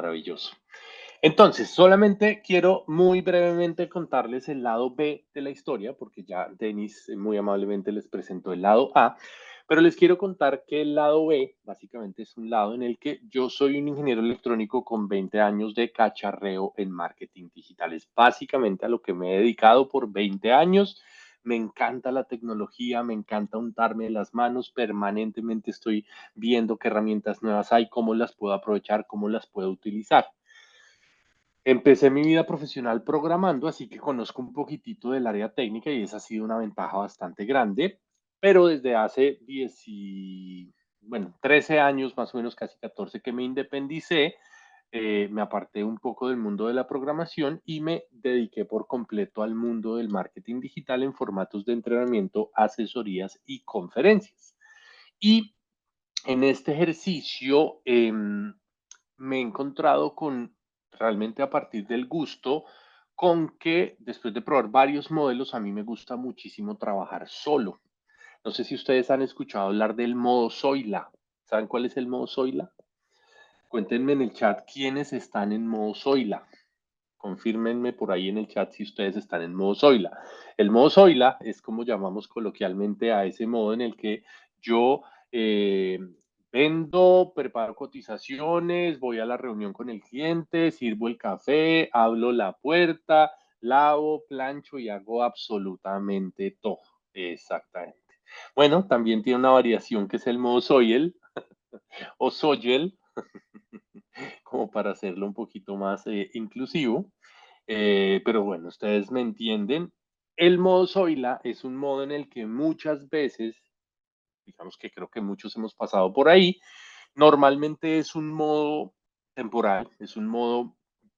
maravilloso. Entonces, solamente quiero muy brevemente contarles el lado B de la historia, porque ya Denis muy amablemente les presentó el lado A, pero les quiero contar que el lado B básicamente es un lado en el que yo soy un ingeniero electrónico con 20 años de cacharreo en marketing digital. Es básicamente a lo que me he dedicado por 20 años. Me encanta la tecnología, me encanta untarme las manos, permanentemente estoy viendo qué herramientas nuevas hay, cómo las puedo aprovechar, cómo las puedo utilizar. Empecé mi vida profesional programando, así que conozco un poquitito del área técnica y esa ha sido una ventaja bastante grande, pero desde hace 13 años, más o menos casi 14 que me independicé, me aparté un poco del mundo de la programación y me dediqué por completo al mundo del marketing digital en formatos de entrenamiento, asesorías y conferencias. Y en este ejercicio me he encontrado con realmente a partir del gusto con que después de probar varios modelos, a mí me gusta muchísimo trabajar solo. No sé si ustedes han escuchado hablar del modo Zoila. ¿Saben cuál es el modo Zoila? Cuéntenme en el chat quiénes están en modo Zoila. Confírmenme por ahí en el chat si ustedes están en modo Zoila. El modo Zoila es como llamamos coloquialmente a ese modo en el que yo vendo, preparo cotizaciones, voy a la reunión con el cliente, sirvo el café, hablo la puerta, lavo, plancho y hago absolutamente todo. Exactamente. Bueno, también tiene una variación que es el modo Soyel o Soyel, como para hacerlo un poquito más inclusivo. Pero bueno, ustedes me entienden. El modo Zoila es un modo en el que muchas veces, digamos que creo que muchos hemos pasado por ahí, normalmente es un modo temporal, es un modo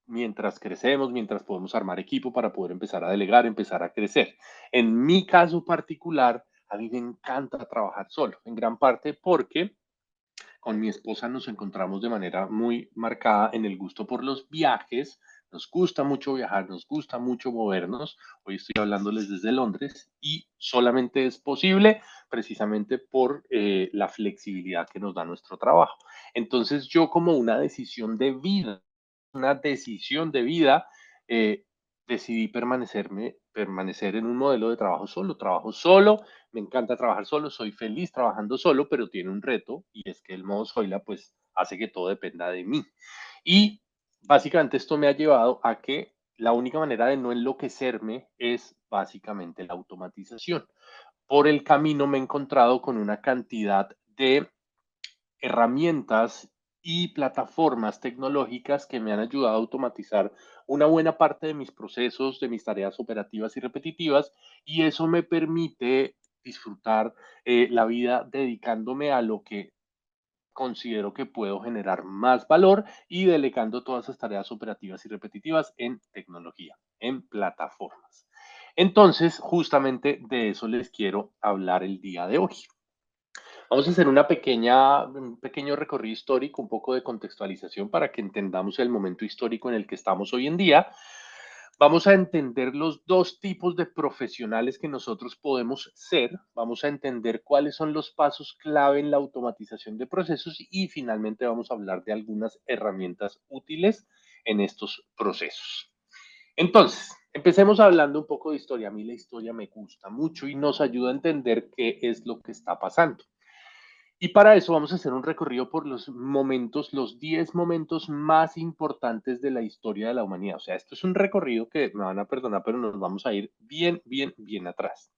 mientras crecemos, mientras podemos armar equipo para poder empezar a delegar, empezar a crecer. En mi caso particular, a mí me encanta trabajar solo, en gran parte porque con mi esposa nos encontramos de manera muy marcada en el gusto por los viajes. Nos gusta mucho viajar, nos gusta mucho movernos. Hoy estoy hablándoles desde Londres y solamente es posible precisamente por la flexibilidad que nos da nuestro trabajo. Entonces yo como una decisión de vida, eh, decidí permanecer en un modelo de trabajo solo, me encanta trabajar solo, soy feliz trabajando solo, pero tiene un reto y es que el modo Zoila pues hace que todo dependa de mí. Y básicamente esto me ha llevado a que la única manera de no enloquecerme es básicamente la automatización. Por el camino me he encontrado con una cantidad de herramientas y plataformas tecnológicas que me han ayudado a automatizar una buena parte de mis procesos, de mis tareas operativas y repetitivas, y eso me permite disfrutar la vida dedicándome a lo que considero que puedo generar más valor y delegando todas esas tareas operativas y repetitivas en tecnología, en plataformas. Entonces, justamente de eso les quiero hablar el día de hoy. Vamos a hacer un pequeño recorrido histórico, un poco de contextualización para que entendamos el momento histórico en el que estamos hoy en día. Vamos a entender los dos tipos de profesionales que nosotros podemos ser. Vamos a entender cuáles son los pasos clave en la automatización de procesos y finalmente vamos a hablar de algunas herramientas útiles en estos procesos. Entonces, empecemos hablando un poco de historia. A mí la historia me gusta mucho y nos ayuda a entender qué es lo que está pasando. Y para eso vamos a hacer un recorrido por los 10 momentos más importantes de la historia de la humanidad. O sea, esto es un recorrido que me van a perdonar, pero nos vamos a ir bien atrás.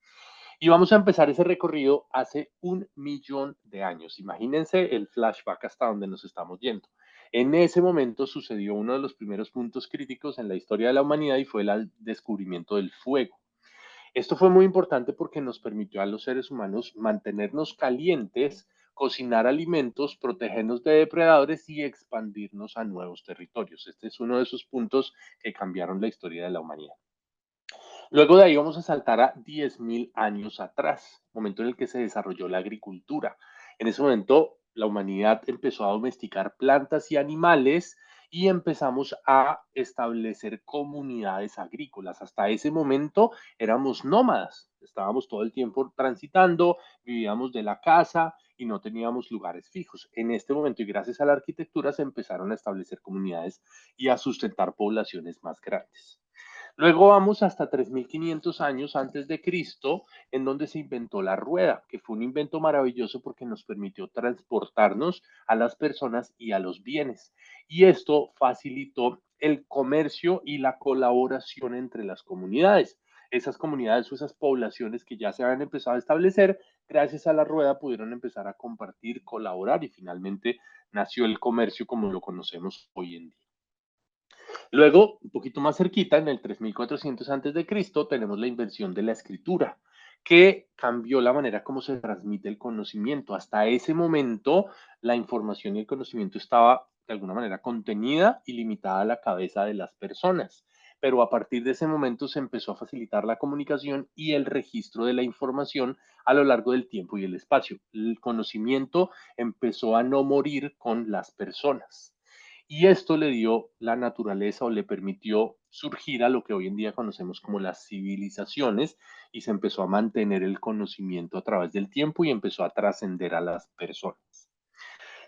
Y vamos a empezar ese recorrido hace 1.000.000 de años. Imagínense el flashback hasta donde nos estamos yendo. En ese momento sucedió uno de los primeros puntos críticos en la historia de la humanidad y fue el descubrimiento del fuego. Esto fue muy importante porque nos permitió a los seres humanos mantenernos calientes, cocinar alimentos, protegernos de depredadores y expandirnos a nuevos territorios. Este es uno de esos puntos que cambiaron la historia de la humanidad. Luego de ahí vamos a saltar a 10.000 años atrás, momento en el que se desarrolló la agricultura. En ese momento la humanidad empezó a domesticar plantas y animales y empezamos a establecer comunidades agrícolas. Hasta ese momento éramos nómadas, estábamos todo el tiempo transitando, vivíamos de la casa y no teníamos lugares fijos. En este momento, y gracias a la arquitectura, se empezaron a establecer comunidades y a sustentar poblaciones más grandes. Luego vamos hasta 3500 años antes de Cristo, en donde se inventó la rueda, que fue un invento maravilloso porque nos permitió transportarnos a las personas y a los bienes. Y esto facilitó el comercio y la colaboración entre las comunidades. Esas comunidades o esas poblaciones que ya se habían empezado a establecer, gracias a la rueda pudieron empezar a compartir, colaborar y finalmente nació el comercio como lo conocemos hoy en día. Luego, un poquito más cerquita, en el 3400 antes de Cristo, tenemos la invención de la escritura, que cambió la manera como se transmite el conocimiento. Hasta ese momento, la información y el conocimiento estaba de alguna manera contenida y limitada a la cabeza de las personas. Pero a partir de ese momento se empezó a facilitar la comunicación y el registro de la información a lo largo del tiempo y el espacio. El conocimiento empezó a no morir con las personas. Y esto le dio la naturaleza o le permitió surgir a lo que hoy en día conocemos como las civilizaciones y se empezó a mantener el conocimiento a través del tiempo y empezó a trascender a las personas.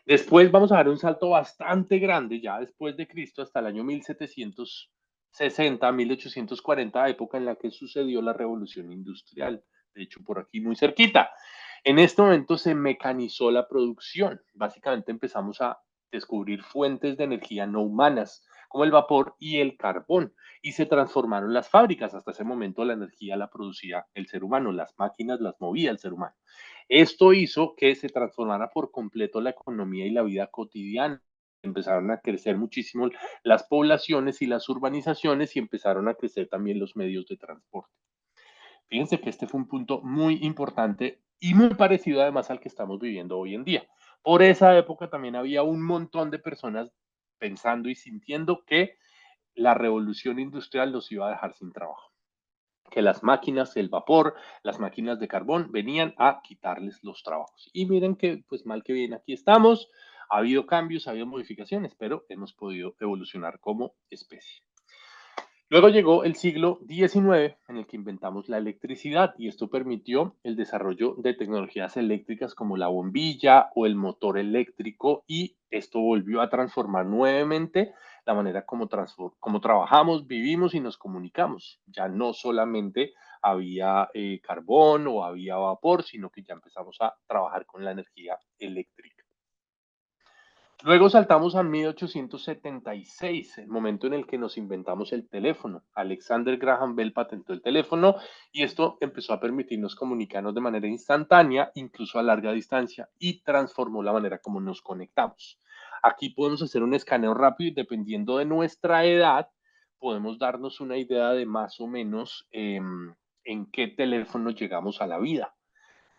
Después vamos a dar un salto bastante grande, ya después de Cristo, hasta el año 1760, 1840, época en la que sucedió la revolución industrial. De hecho, por aquí muy cerquita. En este momento se mecanizó la producción. Básicamente empezamos a descubrir fuentes de energía no humanas, como el vapor y el carbón, y se transformaron las fábricas. Hasta ese momento la energía la producía el ser humano, las máquinas las movía el ser humano. Esto hizo que se transformara por completo la economía y la vida cotidiana. Empezaron a crecer muchísimo las poblaciones y las urbanizaciones y empezaron a crecer también los medios de transporte. Fíjense que este fue un punto muy importante y muy parecido además al que estamos viviendo hoy en día. Por esa época también había un montón de personas pensando y sintiendo que la revolución industrial los iba a dejar sin trabajo, que las máquinas, el vapor, las máquinas de carbón venían a quitarles los trabajos. Y miren que, pues mal que bien, aquí estamos. Ha habido cambios, ha habido modificaciones, pero hemos podido evolucionar como especie. Luego llegó el siglo XIX en el que inventamos la electricidad y esto permitió el desarrollo de tecnologías eléctricas como la bombilla o el motor eléctrico y esto volvió a transformar nuevamente la manera como trabajamos, vivimos y nos comunicamos. Ya no solamente había carbón o había vapor, sino que ya empezamos a trabajar con la energía eléctrica. Luego saltamos a 1876, el momento en el que nos inventamos el teléfono. Alexander Graham Bell patentó el teléfono y esto empezó a permitirnos comunicarnos de manera instantánea, incluso a larga distancia, y transformó la manera como nos conectamos. Aquí podemos hacer un escaneo rápido y dependiendo de nuestra edad, podemos darnos una idea de más o menos en qué teléfono llegamos a la vida.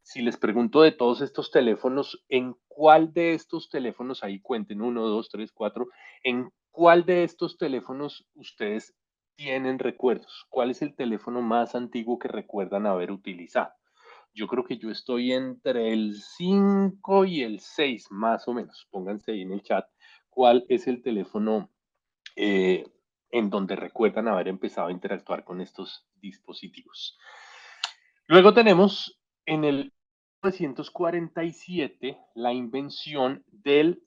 Si les pregunto de todos estos teléfonos, ¿en cuál de estos teléfonos, ahí cuenten, uno, dos, tres, cuatro, en cuál de estos teléfonos ustedes tienen recuerdos? ¿Cuál es el teléfono más antiguo que recuerdan haber utilizado? Yo creo que yo estoy entre el 5 y el 6, más o menos. Pónganse ahí en el chat cuál es el teléfono eh, en donde recuerdan haber empezado a interactuar con estos dispositivos. Luego tenemos en el 1947 la invención del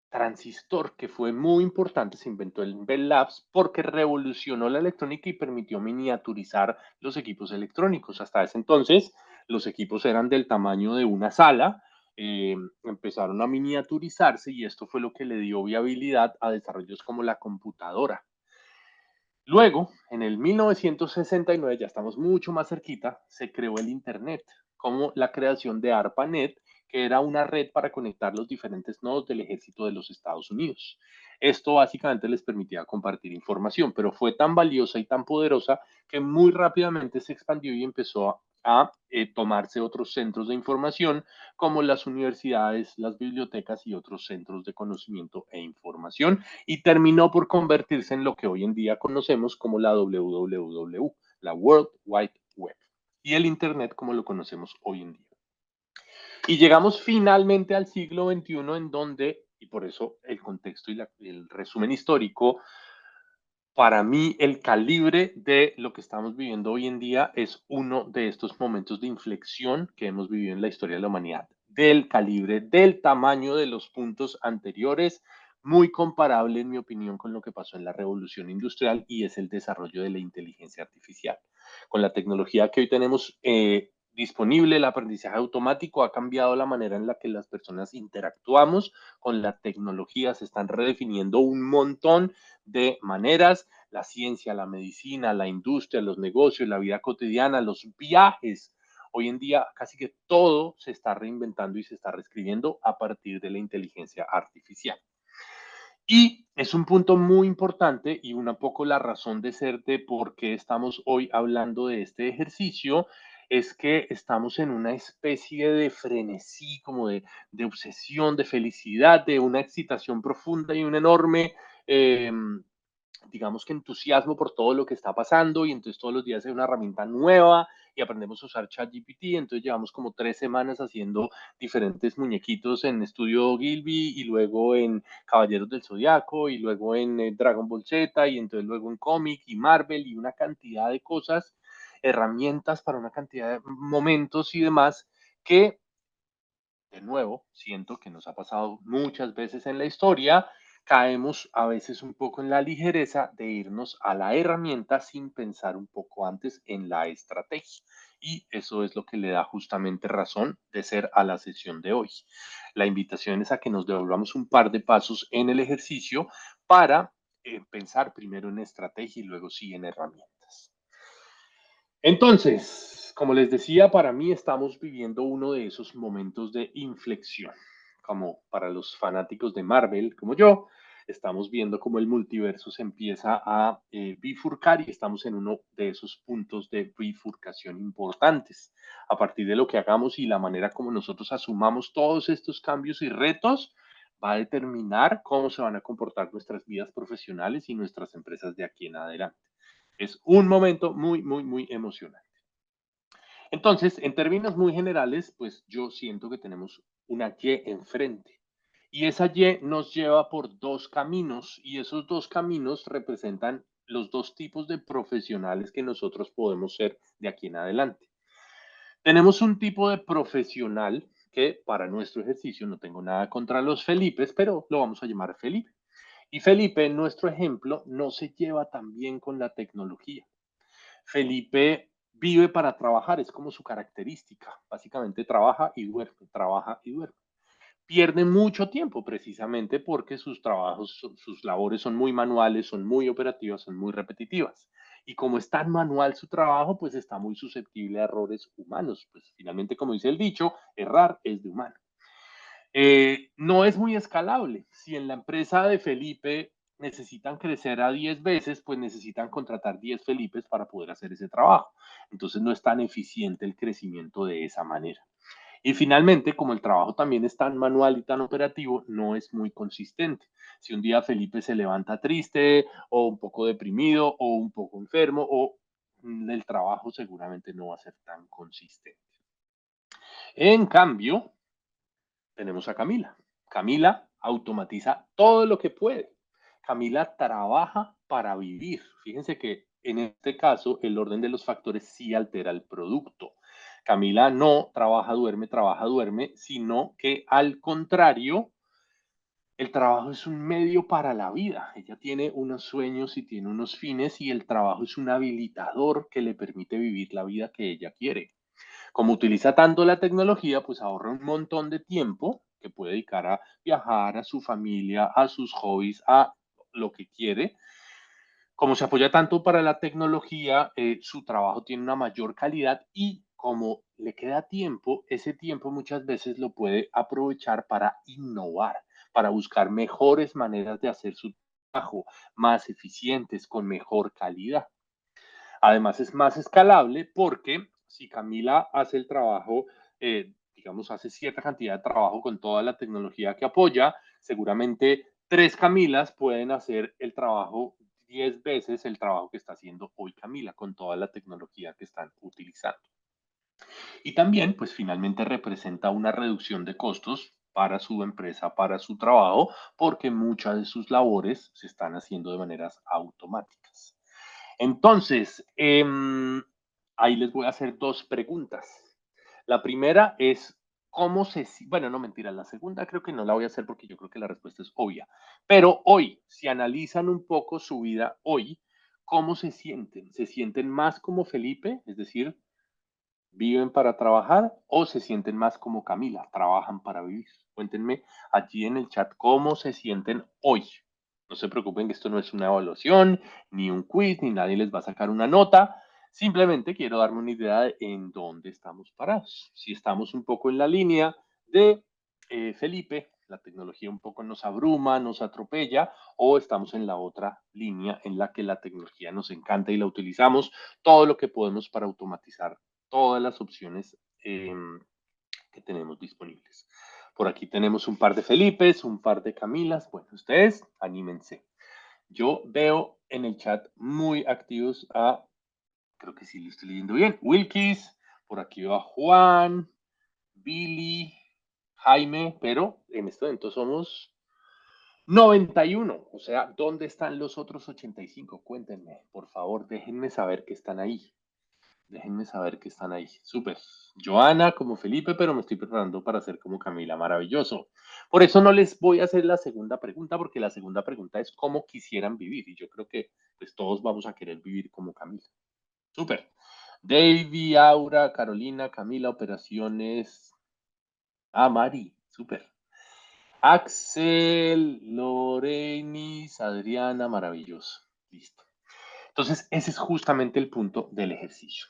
transistor, que fue muy importante, se inventó en Bell Labs porque revolucionó la electrónica y permitió miniaturizar los equipos electrónicos. Hasta ese entonces, los equipos eran del tamaño de una sala, empezaron a miniaturizarse y esto fue lo que le dio viabilidad a desarrollos como la computadora. Luego, en el 1969, ya estamos mucho más cerquita, se creó el Internet, como la creación de ARPANET, que era una red para conectar los diferentes nodos del ejército de los Estados Unidos. Esto básicamente les permitía compartir información, pero fue tan valiosa y tan poderosa que muy rápidamente se expandió y empezó a tomarse otros centros de información como las universidades, las bibliotecas y otros centros de conocimiento e información y terminó por convertirse en lo que hoy en día conocemos como la WWW, la World Wide Web, y el Internet como lo conocemos hoy en día. Y llegamos finalmente al siglo XXI en donde, y por eso el contexto y el resumen histórico. Para mí, el calibre de lo que estamos viviendo hoy en día es uno de estos momentos de inflexión que hemos vivido en la historia de la humanidad, del calibre, del tamaño de los puntos anteriores, muy comparable, en mi opinión, con lo que pasó en la revolución industrial y es el desarrollo de la inteligencia artificial. Con la tecnología que hoy tenemos disponible, el aprendizaje automático ha cambiado la manera en la que las personas interactuamos con la tecnología, se están redefiniendo un montón de maneras, la ciencia, la medicina, la industria, los negocios, la vida cotidiana, los viajes. Hoy en día casi que todo se está reinventando y se está reescribiendo a partir de la inteligencia artificial. Y es un punto muy importante y una poco la razón de ser de por qué estamos hoy hablando de este ejercicio, es que estamos en una especie de frenesí, como de obsesión, de felicidad, de una excitación profunda y un enorme eh, digamos que entusiasmo por todo lo que está pasando y entonces todos los días hay una herramienta nueva y aprendemos a usar ChatGPT, entonces llevamos como 3 semanas haciendo diferentes muñequitos en Estudio Gilby y luego en Caballeros del Zodiaco y luego en Dragon Ball Z y entonces luego en cómic y Marvel y una cantidad de cosas, herramientas para una cantidad de momentos y demás que de nuevo, siento que nos ha pasado muchas veces en la historia, caemos a veces un poco en la ligereza de irnos a la herramienta sin pensar un poco antes en la estrategia. Y eso es lo que le da justamente razón de ser a la sesión de hoy. La invitación es a que nos devolvamos un par de pasos en el ejercicio para pensar primero en estrategia y luego sí en herramientas. Entonces, como les decía, para mí estamos viviendo uno de esos momentos de inflexión, como para los fanáticos de Marvel, como yo, estamos viendo cómo el multiverso se empieza a bifurcar y estamos en uno de esos puntos de bifurcación importantes. A partir de lo que hagamos y la manera como nosotros asumamos todos estos cambios y retos, va a determinar cómo se van a comportar nuestras vidas profesionales y nuestras empresas de aquí en adelante. Es un momento muy, muy, muy emocionante. Entonces, en términos muy generales, pues yo siento que tenemos una Y enfrente. Y esa Y nos lleva por dos caminos y esos dos caminos representan los dos tipos de profesionales que nosotros podemos ser de aquí en adelante. Tenemos un tipo de profesional que para nuestro ejercicio no tengo nada contra los Felipes, pero lo vamos a llamar Felipe. Y Felipe, en nuestro ejemplo, no se lleva tan bien con la tecnología. Felipe vive para trabajar, es como su característica. Básicamente trabaja y duerme, trabaja y duerme. Pierde mucho tiempo precisamente porque sus trabajos, sus labores son muy manuales, son muy operativas, son muy repetitivas. Y como es tan manual su trabajo, pues está muy susceptible a errores humanos. Pues finalmente, como dice el dicho, errar es de humano. No es muy escalable. Si en la empresa de Felipe necesitan crecer a 10 veces, pues necesitan contratar 10 Felipes para poder hacer ese trabajo. Entonces no es tan eficiente el crecimiento de esa manera. Y finalmente, como el trabajo también es tan manual y tan operativo, no es muy consistente. Si un día Felipe se levanta triste o un poco deprimido o un poco enfermo o el trabajo seguramente no va a ser tan consistente. En cambio, tenemos a Camila. Camila automatiza todo lo que puede. Camila trabaja para vivir. Fíjense que en este caso el orden de los factores sí altera el producto. Camila no trabaja, duerme, sino que al contrario, el trabajo es un medio para la vida. Ella tiene unos sueños y tiene unos fines y el trabajo es un habilitador que le permite vivir la vida que ella quiere. Como utiliza tanto la tecnología, pues ahorra un montón de tiempo que puede dedicar a viajar, a su familia, a sus hobbies, a lo que quiere. Como se apoya tanto para la tecnología, su trabajo tiene una mayor calidad y como le queda tiempo, ese tiempo muchas veces lo puede aprovechar para innovar, para buscar mejores maneras de hacer su trabajo, más eficientes, con mejor calidad. Además, es más escalable porque si Camila hace el trabajo, digamos, hace cierta cantidad de trabajo con toda la tecnología que apoya, seguramente 3 Camilas pueden hacer el trabajo 10 veces el trabajo que está haciendo hoy Camila con toda la tecnología que están utilizando. Y también, pues finalmente representa una reducción de costos para su empresa, para su trabajo, porque muchas de sus labores se están haciendo de maneras automáticas. Entonces, ahí les voy a hacer dos preguntas. La primera es, ¿cómo se... Bueno, no mentira, la segunda creo que no la voy a hacer porque yo creo que la respuesta es obvia. Pero hoy, si analizan un poco su vida hoy, ¿cómo se sienten? ¿Se sienten más como Felipe? Es decir, ¿viven para trabajar o se sienten más como Camila? ¿Trabajan para vivir? Cuéntenme allí en el chat cómo se sienten hoy. No se preocupen que esto no es una evaluación, ni un quiz, ni nadie les va a sacar una nota. Simplemente quiero darme una idea de en dónde estamos parados. Si estamos un poco en la línea de Felipe, la tecnología un poco nos abruma, nos atropella, o estamos en la otra línea en la que la tecnología nos encanta y la utilizamos todo lo que podemos para automatizar todas las opciones que tenemos disponibles. Por aquí tenemos un par de Felipes, un par de Camilas. Bueno, ustedes anímense. Yo veo en el chat muy activos a, creo que sí lo estoy leyendo bien, Wilkis, por aquí va Juan, Billy, Jaime, pero en este momento somos 91. O sea, ¿dónde están los otros 85? Cuéntenme, por favor, déjenme saber que están ahí. Déjenme saber que están ahí. Súper. Joana como Felipe, pero me estoy preparando para ser como Camila. Maravilloso. Por eso no les voy a hacer la segunda pregunta, porque la segunda pregunta es cómo quisieran vivir. Y yo creo que pues todos vamos a querer vivir como Camila. Súper. Davy, Aura, Carolina, Camila, operaciones. Ah, Mari. Súper. Axel, Lorenis, Adriana, maravilloso. Listo. Entonces, ese es justamente el punto del ejercicio.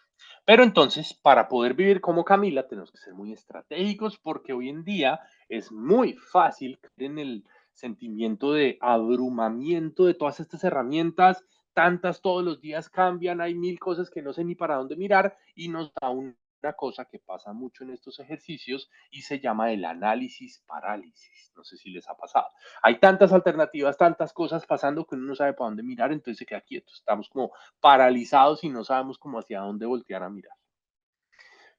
Pero entonces, para poder vivir como Camila, tenemos que ser muy estratégicos porque hoy en día es muy fácil caer en el sentimiento de abrumamiento de todas estas herramientas, tantas todos los días cambian, hay mil cosas que no sé ni para dónde mirar y nos da una cosa que pasa mucho en estos ejercicios y se llama el análisis parálisis. No sé si les ha pasado. Hay tantas alternativas, tantas cosas pasando que uno no sabe para dónde mirar, entonces se queda quieto. Estamos como paralizados y no sabemos cómo hacia dónde voltear a mirar.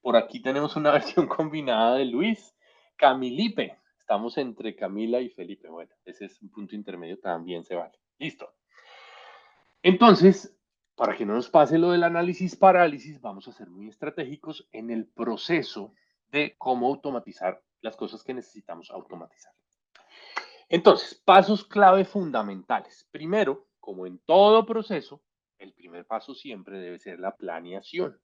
Por aquí tenemos una versión combinada de Luis. Camilipe. Estamos entre Camila y Felipe. Bueno, ese es un punto intermedio, también se vale. Listo. Entonces, para que no nos pase lo del análisis parálisis, vamos a ser muy estratégicos en el proceso de cómo automatizar las cosas que necesitamos automatizar. Entonces, pasos clave fundamentales. Primero, como en todo proceso, el primer paso siempre debe ser la planeación.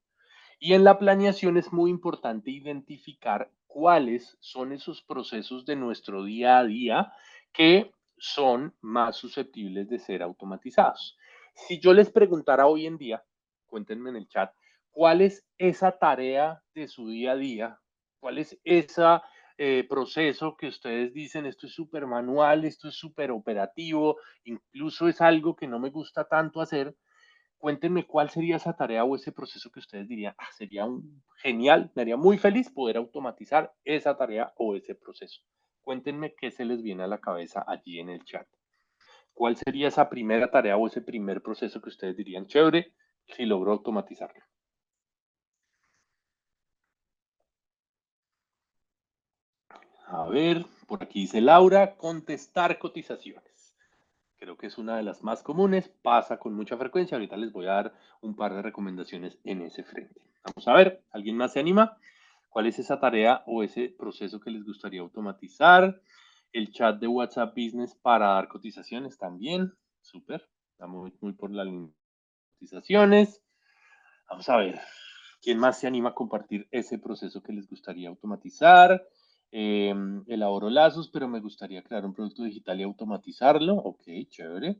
Y en la planeación es muy importante identificar cuáles son esos procesos de nuestro día a día que son más susceptibles de ser automatizados. Si yo les preguntara hoy en día, cuéntenme en el chat, ¿cuál es esa tarea de su día a día? ¿Cuál es ese proceso que ustedes dicen, esto es súper manual, esto es súper operativo, incluso es algo que no me gusta tanto hacer? Cuéntenme cuál sería esa tarea o ese proceso que ustedes dirían, ah, sería genial, me haría muy feliz poder automatizar esa tarea o ese proceso. Cuéntenme qué se les viene a la cabeza allí en el chat. ¿Cuál sería esa primera tarea o ese primer proceso que ustedes dirían chévere si logro automatizarlo? A ver, por aquí dice Laura, contestar cotizaciones. Creo que es una de las más comunes, pasa con mucha frecuencia. Ahorita les voy a dar un par de recomendaciones en ese frente. Vamos a ver, ¿alguien más se anima? ¿Cuál es esa tarea o ese proceso que les gustaría automatizar? El chat de WhatsApp Business para dar cotizaciones también. Súper. Estamos muy por las cotizaciones. Vamos a ver. ¿Quién más se anima a compartir ese proceso que les gustaría automatizar? Elaboro lazos, pero me gustaría crear un producto digital y automatizarlo. Ok, chévere.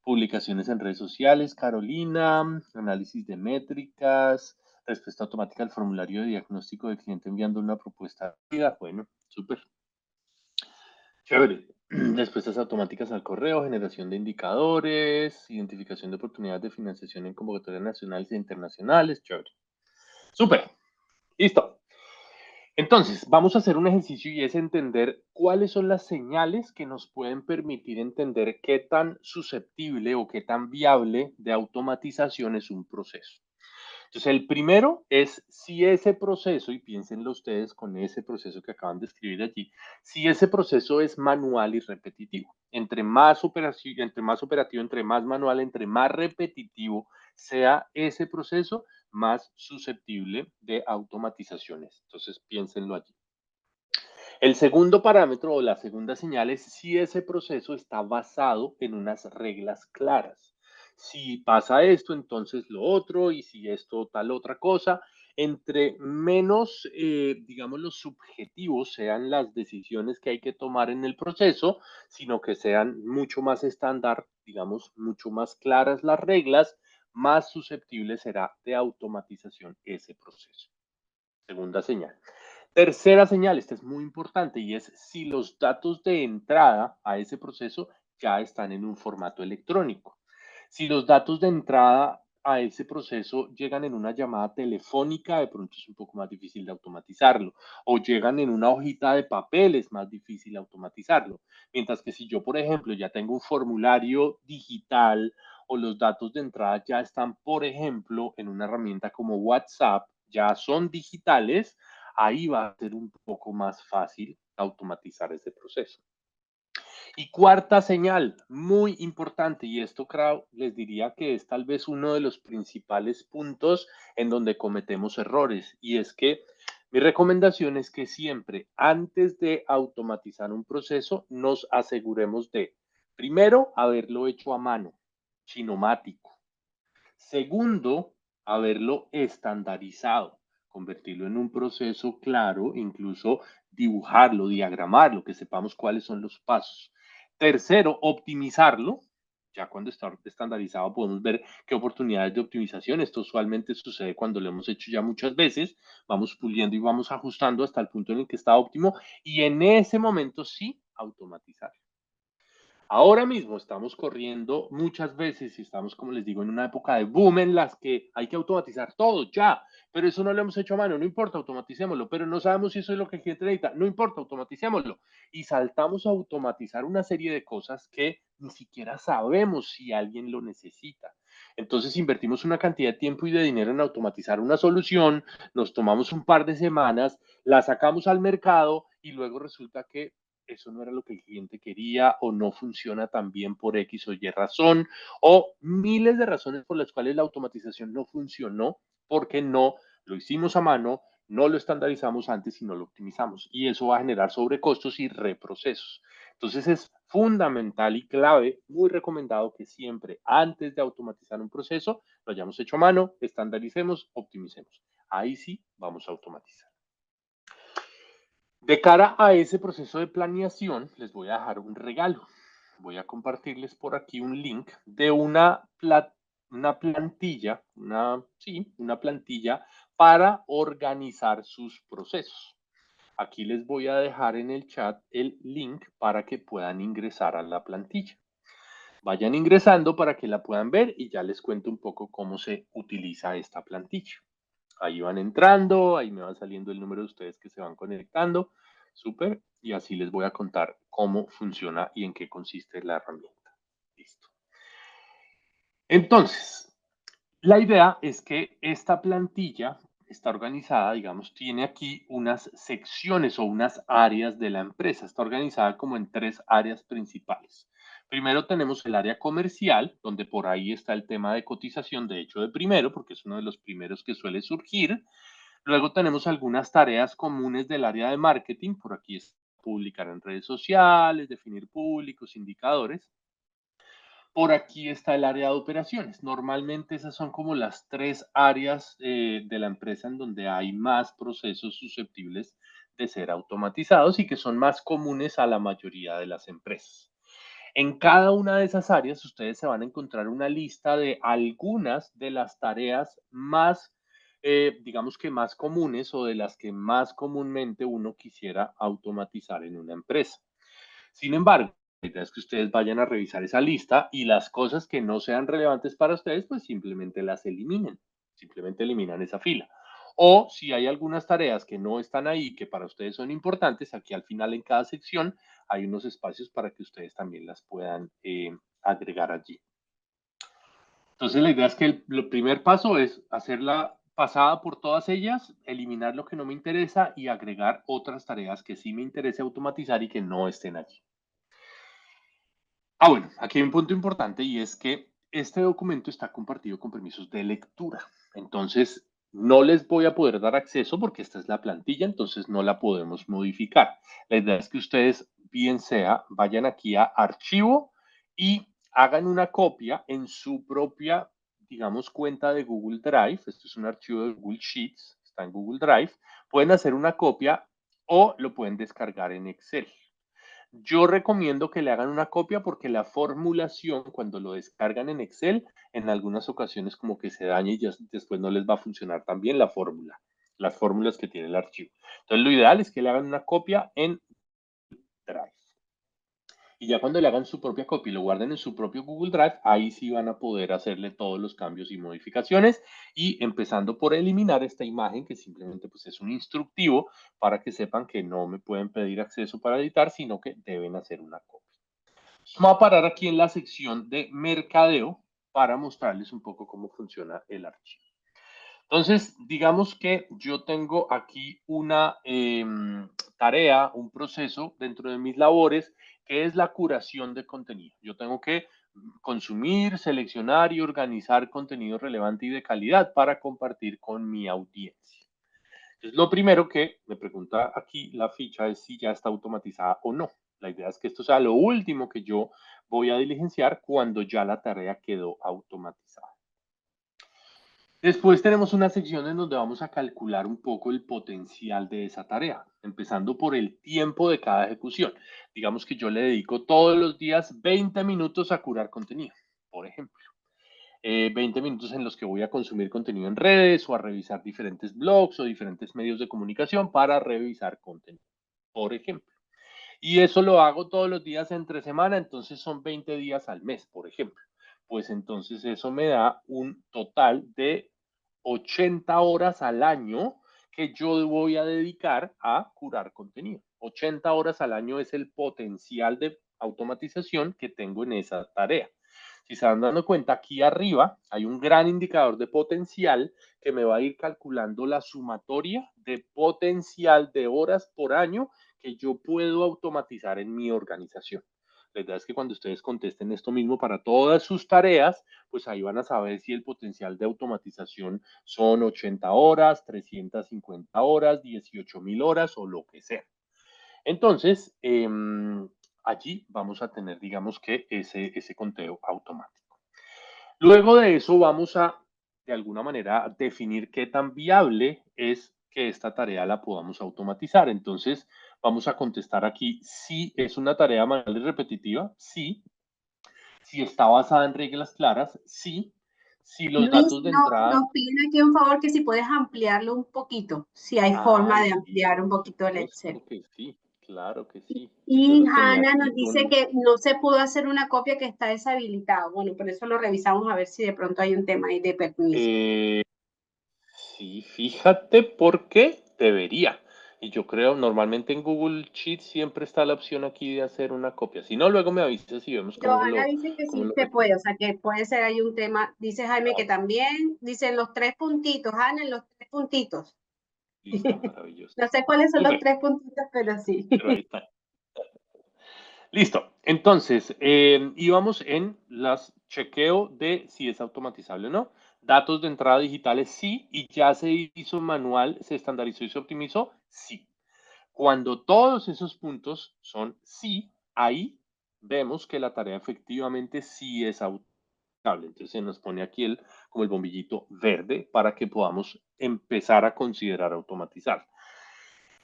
Publicaciones en redes sociales, Carolina, análisis de métricas, respuesta automática al formulario de diagnóstico del cliente enviando una propuesta. Bueno, súper. Chévere. Respuestas automáticas al correo, generación de indicadores, identificación de oportunidades de financiación en convocatorias nacionales e internacionales. Chévere. Súper. Listo. Entonces, vamos a hacer un ejercicio y es entender cuáles son las señales que nos pueden permitir entender qué tan susceptible o qué tan viable de automatización es un proceso. Entonces, el primero es si ese proceso, y piénsenlo ustedes con ese proceso que acaban de escribir allí, si ese proceso es manual y repetitivo. Entre más operativo, entre más manual, entre más repetitivo sea ese proceso, más susceptible de automatizaciones. Entonces, piénsenlo allí. El segundo parámetro o la segunda señal es si ese proceso está basado en unas reglas claras. Si pasa esto, entonces lo otro, y si esto, tal otra cosa. Entre menos, digamos, los subjetivos sean las decisiones que hay que tomar en el proceso, sino que sean mucho más estándar, digamos, mucho más claras las reglas, más susceptible será de automatización ese proceso. Segunda señal. Tercera señal, esta es muy importante, y es si los datos de entrada a ese proceso ya están en un formato electrónico. Si los datos de entrada a ese proceso llegan en una llamada telefónica, de pronto es un poco más difícil de automatizarlo, o llegan en una hojita de papel, es más difícil automatizarlo. Mientras que si yo, por ejemplo, ya tengo un formulario digital o los datos de entrada ya están, por ejemplo, en una herramienta como WhatsApp, ya son digitales, ahí va a ser un poco más fácil automatizar ese proceso. Y cuarta señal, muy importante, y esto creo, les diría que es tal vez uno de los principales puntos en donde cometemos errores, y es que mi recomendación es que siempre antes de automatizar un proceso nos aseguremos de, primero, haberlo hecho a mano, chinomático. Segundo, haberlo estandarizado, convertirlo en un proceso claro, incluso dibujarlo, diagramarlo, que sepamos cuáles son los pasos. Tercero, optimizarlo. Ya cuando está estandarizado podemos ver qué oportunidades de optimización. Esto usualmente sucede cuando lo hemos hecho ya muchas veces. Vamos puliendo y vamos ajustando hasta el punto en el que está óptimo y en ese momento sí automatizar. Ahora mismo estamos corriendo muchas veces y estamos, como les digo, en una época de boom en las que hay que automatizar todo ya, pero eso no lo hemos hecho a mano, no importa, automaticémoslo, pero no sabemos si eso es lo que el cliente necesita, no importa, automaticémoslo. Y saltamos a automatizar una serie de cosas que ni siquiera sabemos si alguien lo necesita. Entonces invertimos una cantidad de tiempo y de dinero en automatizar una solución, nos tomamos un par de semanas, la sacamos al mercado y luego resulta que eso no era lo que el cliente quería o no funciona tan bien por X o Y razón o miles de razones por las cuales la automatización no funcionó porque no lo hicimos a mano, no lo estandarizamos antes y no lo optimizamos. Y eso va a generar sobrecostos y reprocesos. Entonces es fundamental y clave, muy recomendado que siempre antes de automatizar un proceso lo hayamos hecho a mano, estandaricemos, optimicemos. Ahí sí vamos a automatizar. De cara a ese proceso de planeación, les voy a dejar un regalo. Voy a compartirles por aquí un link de una plantilla, una plantilla para organizar sus procesos. Aquí les voy a dejar en el chat el link para que puedan ingresar a la plantilla. Vayan ingresando para que la puedan ver y ya les cuento un poco cómo se utiliza esta plantilla. Ahí van entrando, ahí me va saliendo el número de ustedes que se van conectando. Súper. Y así les voy a contar cómo funciona y en qué consiste la herramienta. Listo. Entonces, la idea es que esta plantilla está organizada, digamos, tiene aquí unas secciones o unas áreas de la empresa. Está organizada como en tres áreas principales. Primero tenemos el área comercial, donde por ahí está el tema de cotización, de hecho de primero, porque es uno de los primeros que suele surgir. Luego tenemos algunas tareas comunes del área de marketing, por aquí es publicar en redes sociales, definir públicos, indicadores. Por aquí está el área de operaciones. Normalmente esas son como las tres áreas de la empresa en donde hay más procesos susceptibles de ser automatizados y que son más comunes a la mayoría de las empresas. En cada una de esas áreas ustedes se van a encontrar una lista de algunas de las tareas más, digamos que más comunes o de las que más comúnmente uno quisiera automatizar en una empresa. Sin embargo, la idea es que ustedes vayan a revisar esa lista y las cosas que no sean relevantes para ustedes, pues simplemente las eliminen, simplemente eliminan esa fila. O si hay algunas tareas que no están ahí, que para ustedes son importantes, aquí al final en cada sección hay unos espacios para que ustedes también las puedan agregar allí. Entonces la idea es que el primer paso es hacer pasada por todas ellas, eliminar lo que no me interesa y agregar otras tareas que sí me interese automatizar y que no estén allí. Bueno, aquí hay un punto importante y es que este documento está compartido con permisos de lectura. Entonces, no les voy a poder dar acceso porque esta es la plantilla, entonces no la podemos modificar. La idea es que ustedes, bien sea, vayan aquí a archivo y hagan una copia en su propia, digamos, cuenta de Google Drive. Esto es un archivo de Google Sheets, está en Google Drive. Pueden hacer una copia o lo pueden descargar en Excel. Yo recomiendo que le hagan una copia porque la formulación, cuando lo descargan en Excel, en algunas ocasiones como que se daña y ya después no les va a funcionar tan bien la fórmula, las fórmulas que tiene el archivo. Entonces, lo ideal es que le hagan una copia en Drive. Y ya cuando le hagan su propia copia y lo guarden en su propio Google Drive, ahí sí van a poder hacerle todos los cambios y modificaciones. Y empezando por eliminar esta imagen, que simplemente pues, es un instructivo para que sepan que no me pueden pedir acceso para editar, sino que deben hacer una copia. Vamos a parar aquí en la sección de mercadeo para mostrarles un poco cómo funciona el archivo. Entonces, digamos que yo tengo aquí una tarea, un proceso dentro de mis labores, que es la curación de contenido. Yo tengo que consumir, seleccionar y organizar contenido relevante y de calidad para compartir con mi audiencia. Entonces, lo primero que me pregunta aquí la ficha es si ya está automatizada o no. La idea es que esto sea lo último que yo voy a diligenciar cuando ya la tarea quedó automatizada. Después tenemos una sección en donde vamos a calcular un poco el potencial de esa tarea, empezando por el tiempo de cada ejecución. Digamos que yo le dedico todos los días 20 minutos a curar contenido, por ejemplo. 20 minutos en los que voy a consumir contenido en redes o a revisar diferentes blogs o diferentes medios de comunicación para revisar contenido, por ejemplo. Y eso lo hago todos los días entre semana, entonces son 20 días al mes, por ejemplo. Pues entonces eso me da un total de 80 horas al año que yo voy a dedicar a curar contenido. 80 horas al año es el potencial de automatización que tengo en esa tarea. Si se van dando cuenta, aquí arriba hay un gran indicador de potencial que me va a ir calculando la sumatoria de potencial de horas por año que yo puedo automatizar en mi organización. La idea es que cuando ustedes contesten esto mismo para todas sus tareas, pues ahí van a saber si el potencial de automatización son 80 horas, 350 horas, 18,000 horas o lo que sea. Entonces, allí vamos a tener, digamos que ese conteo automático. Luego de eso vamos a, de alguna manera, definir qué tan viable es que esta tarea la podamos automatizar. Entonces, vamos a contestar aquí si es una tarea manual y repetitiva, sí. Si está basada en reglas claras, sí. Si los Luis, datos de no, entrada... nos piden aquí un favor que si puedes ampliarlo un poquito, si hay forma de Sí, ampliar un por poquito el Excel. supuesto que sí, claro que Y, sí. Yo y los tenía Hanna aquí nos dice con... que no se pudo hacer una copia que está deshabilitado. Bueno, por eso lo revisamos a ver si de pronto hay un tema ahí de permiso. Eh, sí, fíjate por qué debería. Y yo creo, normalmente en Google Sheets siempre está la opción aquí de hacer una copia. Si no, luego me avisas y vemos Johanna dice que cómo sí lo se puede, resuelvo. o sea que puede ser ahí un tema. Dice Jaime que también, dicen los tres puntitos, Hanna, en los tres puntitos. Listo, maravilloso. No sé cuáles son los Súper, tres puntitos, pero sí. pero ahí está. Listo. Entonces, íbamos en las chequeo de si es automatizable o no. Datos de entrada digitales, sí. Y ya se hizo manual, se estandarizó y se optimizó, sí. Cuando todos esos puntos son sí, ahí vemos que la tarea efectivamente sí es automatizable. Entonces se nos pone aquí como el bombillito verde para que podamos empezar a considerar automatizar.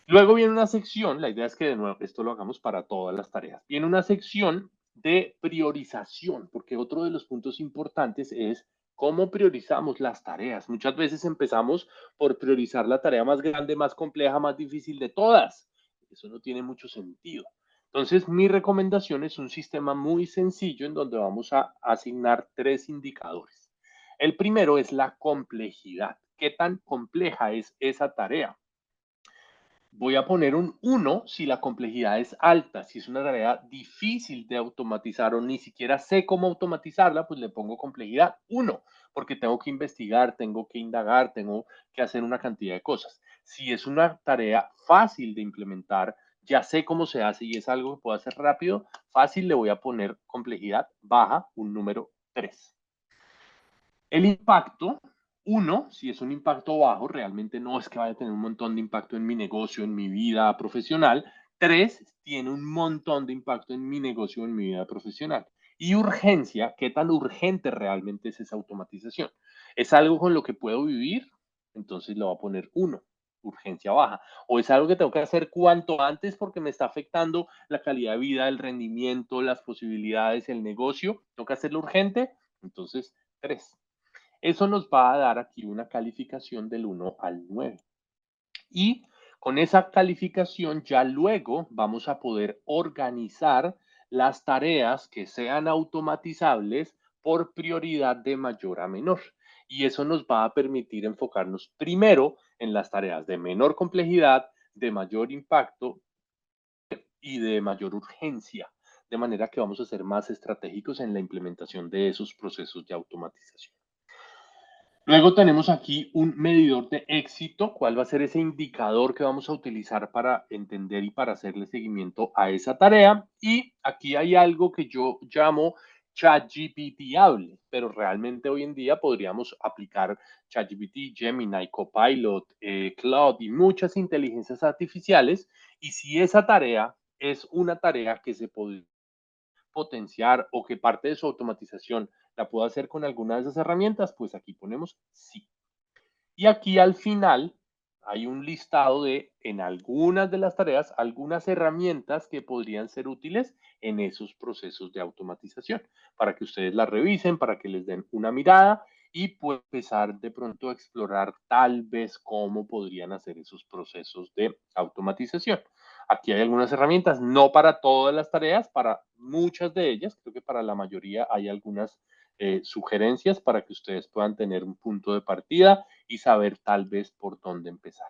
Luego viene una sección, la idea es que de nuevo esto lo hagamos para todas las tareas. Viene una sección de priorización, porque otro de los puntos importantes es cómo priorizamos las tareas. Muchas veces empezamos por priorizar la tarea más grande, más compleja, más difícil de todas. Eso no tiene mucho sentido. Entonces, mi recomendación es un sistema muy sencillo en donde vamos a asignar 3 indicadores. El primero es la complejidad. ¿Qué tan compleja es esa tarea? Voy a poner un 1 si la complejidad es alta, si es una tarea difícil de automatizar o ni siquiera sé cómo automatizarla, pues le pongo complejidad 1, porque tengo que investigar, tengo que indagar, tengo que hacer una cantidad de cosas. Si es una tarea fácil de implementar, ya sé cómo se hace y es algo que puedo hacer rápido, fácil, le voy a poner complejidad baja, un número 3. El impacto, 1, si es un impacto bajo, realmente no es que vaya a tener un montón de impacto en mi negocio, en mi vida profesional. 3, tiene un montón de impacto en mi negocio, en mi vida profesional. Y urgencia, ¿qué tan urgente realmente es esa automatización? ¿Es algo con lo que puedo vivir? Entonces le voy a poner 1, urgencia baja. ¿O es algo que tengo que hacer cuanto antes porque me está afectando la calidad de vida, el rendimiento, las posibilidades, el negocio? ¿Tengo que hacerlo urgente? Entonces, 3. Eso nos va a dar aquí una calificación del 1 al 9. Y con esa calificación ya luego vamos a poder organizar las tareas que sean automatizables por prioridad de mayor a menor. Y eso nos va a permitir enfocarnos primero en las tareas de menor complejidad, de mayor impacto y de mayor urgencia. De manera que vamos a ser más estratégicos en la implementación de esos procesos de automatización. Luego tenemos aquí un medidor de éxito, cuál va a ser ese indicador que vamos a utilizar para entender y para hacerle seguimiento a esa tarea. Y aquí hay algo que yo llamo ChatGPTable, pero realmente hoy en día podríamos aplicar ChatGPT, Gemini, Copilot, Claude y muchas inteligencias artificiales. Y si esa tarea es una tarea que se puede potenciar o que parte de su automatización la puedo hacer con alguna de esas herramientas, pues aquí ponemos sí. Y aquí al final hay un listado de, en algunas de las tareas, algunas herramientas que podrían ser útiles en esos procesos de automatización, para que ustedes las revisen, para que les den una mirada y puedan empezar de pronto a explorar tal vez cómo podrían hacer esos procesos de automatización. Aquí hay algunas herramientas, no para todas las tareas, para muchas de ellas, creo que para la mayoría hay algunas sugerencias para que ustedes puedan tener un punto de partida y saber tal vez por dónde empezar.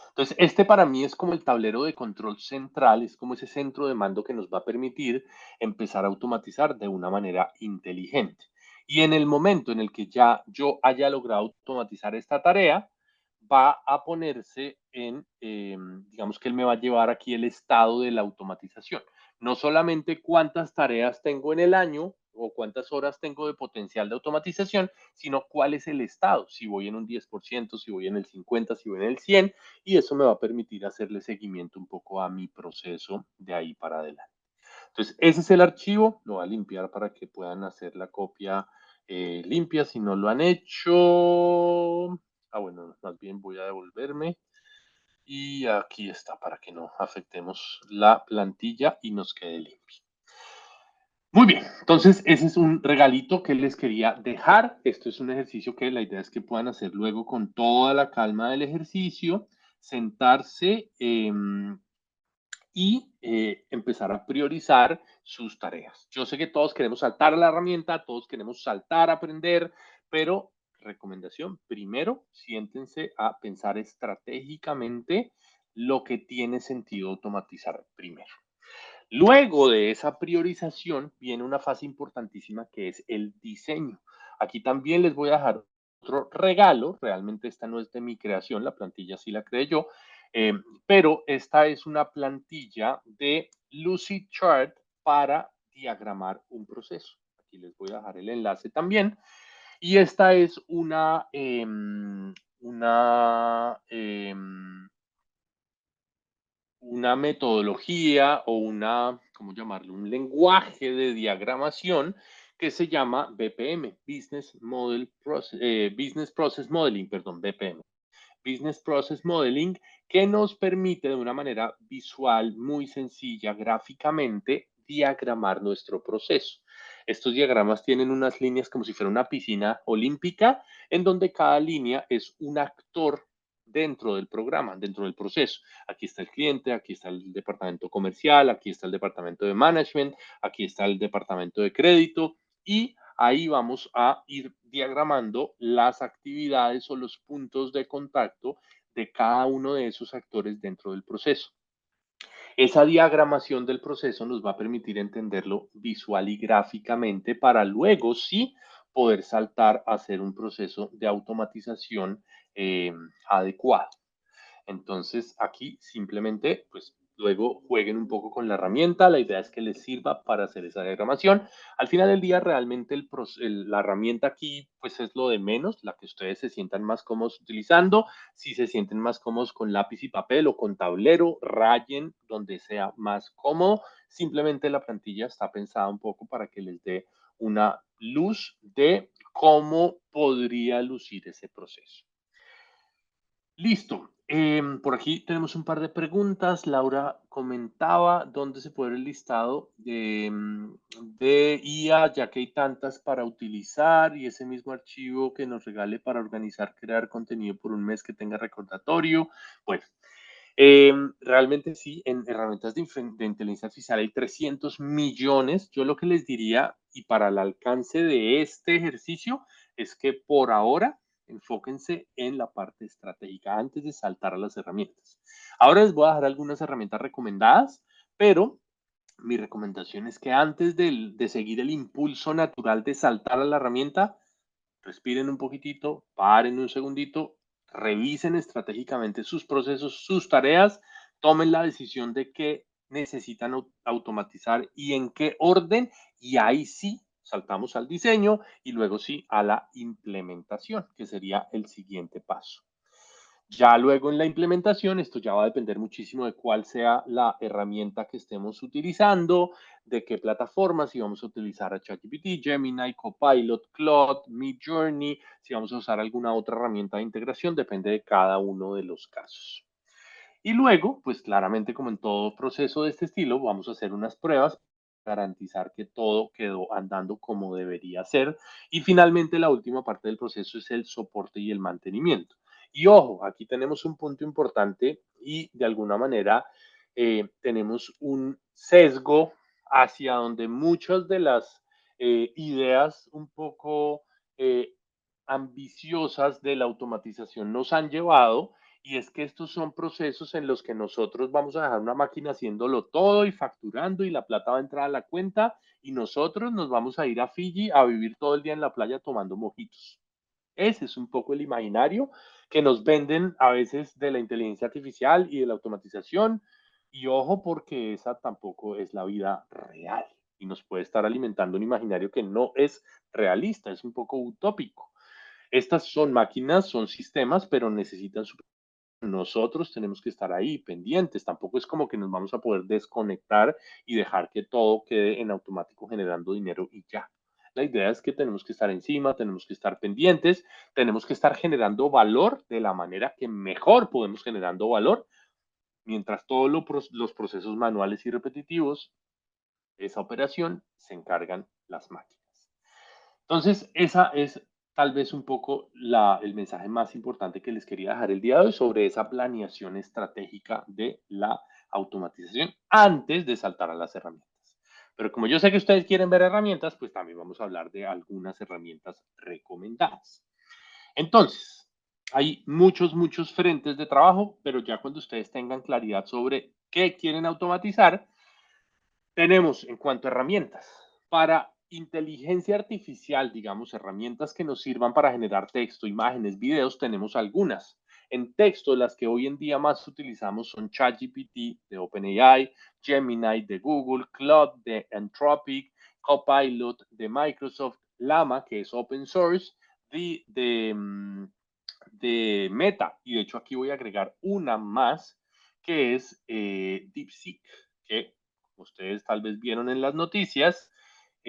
Entonces, este para mí es como el tablero de control central, es como ese centro de mando que nos va a permitir empezar a automatizar de una manera inteligente. Y en el momento en el que ya yo haya logrado automatizar esta tarea, va a ponerse en, digamos que él me va a llevar aquí el estado de la automatización. No solamente cuántas tareas tengo en el año o cuántas horas tengo de potencial de automatización, sino cuál es el estado, si voy en un 10%, si voy en el 50%, si voy en el 100%, y eso me va a permitir hacerle seguimiento un poco a mi proceso de ahí para adelante. Entonces, ese es el archivo, lo voy a limpiar para que puedan hacer la copia limpia si no lo han hecho. Bueno, más bien voy a devolverme y aquí está para que no afectemos la plantilla y nos quede limpio. Muy bien, entonces ese es un regalito que les quería dejar. Esto es un ejercicio que la idea es que puedan hacer luego con toda la calma del ejercicio, sentarse y empezar a priorizar sus tareas. Yo sé que todos queremos saltar a la herramienta, todos queremos saltar a aprender, pero recomendación, primero siéntense a pensar estratégicamente lo que tiene sentido automatizar primero. Luego de esa priorización viene una fase importantísima que es el diseño. Aquí también les voy a dejar otro regalo, realmente esta no es de mi creación, la plantilla sí la creé yo, eh, pero esta es una plantilla de Lucidchart para diagramar un proceso. Aquí les voy a dejar el enlace también. Y esta es una metodología o ¿cómo llamarlo? Un lenguaje de diagramación que se llama BPM, Business Process Modeling, perdón, BPM. Business Process Modeling, que nos permite de una manera visual, muy sencilla, gráficamente, diagramar nuestro proceso. Estos diagramas tienen unas líneas como si fuera una piscina olímpica, en donde cada línea es un actor dentro del programa, dentro del proceso. Aquí está el cliente, aquí está el departamento comercial, aquí está el departamento de management, aquí está el departamento de crédito y ahí vamos a ir diagramando las actividades o los puntos de contacto de cada uno de esos actores dentro del proceso. Esa diagramación del proceso nos va a permitir entenderlo visual y gráficamente para luego sí poder saltar a hacer un proceso de automatización adecuado. Entonces, aquí simplemente, pues luego jueguen un poco con la herramienta. La idea es que les sirva para hacer esa diagramación. Al final del día, realmente la herramienta aquí, pues es lo de menos, la que ustedes se sientan más cómodos utilizando. Si se sienten más cómodos con lápiz y papel o con tablero, rayen donde sea más cómodo. Simplemente la plantilla está pensada un poco para que les dé una luz de cómo podría lucir ese proceso. Listo. Por aquí tenemos un par de preguntas. Laura comentaba dónde se puede ver el listado de IA, ya que hay tantas para utilizar y ese mismo archivo que nos regale para organizar, crear contenido por un mes que tenga recordatorio. Bueno, realmente sí, en herramientas de inteligencia artificial hay 300 millones. Yo lo que les diría, y para el alcance de este ejercicio, es que por ahora enfóquense en la parte estratégica antes de saltar a las herramientas. Ahora les voy a dejar algunas herramientas recomendadas, pero mi recomendación es que antes de seguir el impulso natural de saltar a la herramienta, respiren un poquitito, paren un segundito, revisen estratégicamente sus procesos, sus tareas, tomen la decisión de qué necesitan automatizar y en qué orden, y ahí sí saltamos al diseño y luego sí a la implementación, que sería el siguiente paso. Ya luego en la implementación, esto ya va a depender muchísimo de cuál sea la herramienta que estemos utilizando, de qué plataforma, si vamos a utilizar a ChatGPT, Gemini, Copilot, Claude, Midjourney, si vamos a usar alguna otra herramienta de integración, depende de cada uno de los casos. Y luego, pues claramente como en todo proceso de este estilo, vamos a hacer unas pruebas, garantizar que todo quedó andando como debería ser. Y finalmente la última parte del proceso es el soporte y el mantenimiento. Y ojo, aquí tenemos un punto importante y de alguna manera tenemos un sesgo hacia donde muchas de las ideas un poco eh, ambiciosas de la automatización nos han llevado, y es que estos son procesos en los que nosotros vamos a dejar una máquina haciéndolo todo y facturando y la plata va a entrar a la cuenta y nosotros nos vamos a ir a Fiji a vivir todo el día en la playa tomando mojitos. Ese es un poco el imaginario que nos venden a veces de la inteligencia artificial y de la automatización. Y ojo, porque esa tampoco es la vida real y nos puede estar alimentando un imaginario que no es realista, es un poco utópico. Estas son máquinas, son sistemas, pero necesitan su... Nosotros tenemos que estar ahí pendientes. Tampoco es como que nos vamos a poder desconectar y dejar que todo quede en automático generando dinero y ya. La idea es que tenemos que estar encima, tenemos que estar pendientes, tenemos que estar generando valor de la manera que mejor podemos generando valor, mientras todos los procesos manuales y repetitivos de esa operación se encargan las máquinas. Entonces, esa es tal vez un poco el mensaje más importante que les quería dejar el día de hoy sobre esa planeación estratégica de la automatización antes de saltar a las herramientas. Pero como yo sé que ustedes quieren ver herramientas, pues también vamos a hablar de algunas herramientas recomendadas. Entonces, hay muchos frentes de trabajo, pero ya cuando ustedes tengan claridad sobre qué quieren automatizar, tenemos en cuanto a herramientas para inteligencia artificial, digamos, herramientas que nos sirvan para generar texto, imágenes, videos, tenemos algunas. En texto, las que hoy en día más utilizamos son ChatGPT de OpenAI, Gemini de Google, Claude de Anthropic, Copilot de Microsoft, Llama, que es open source, de Meta. Y de hecho aquí voy a agregar una más, que es DeepSeek, que ustedes tal vez vieron en las noticias,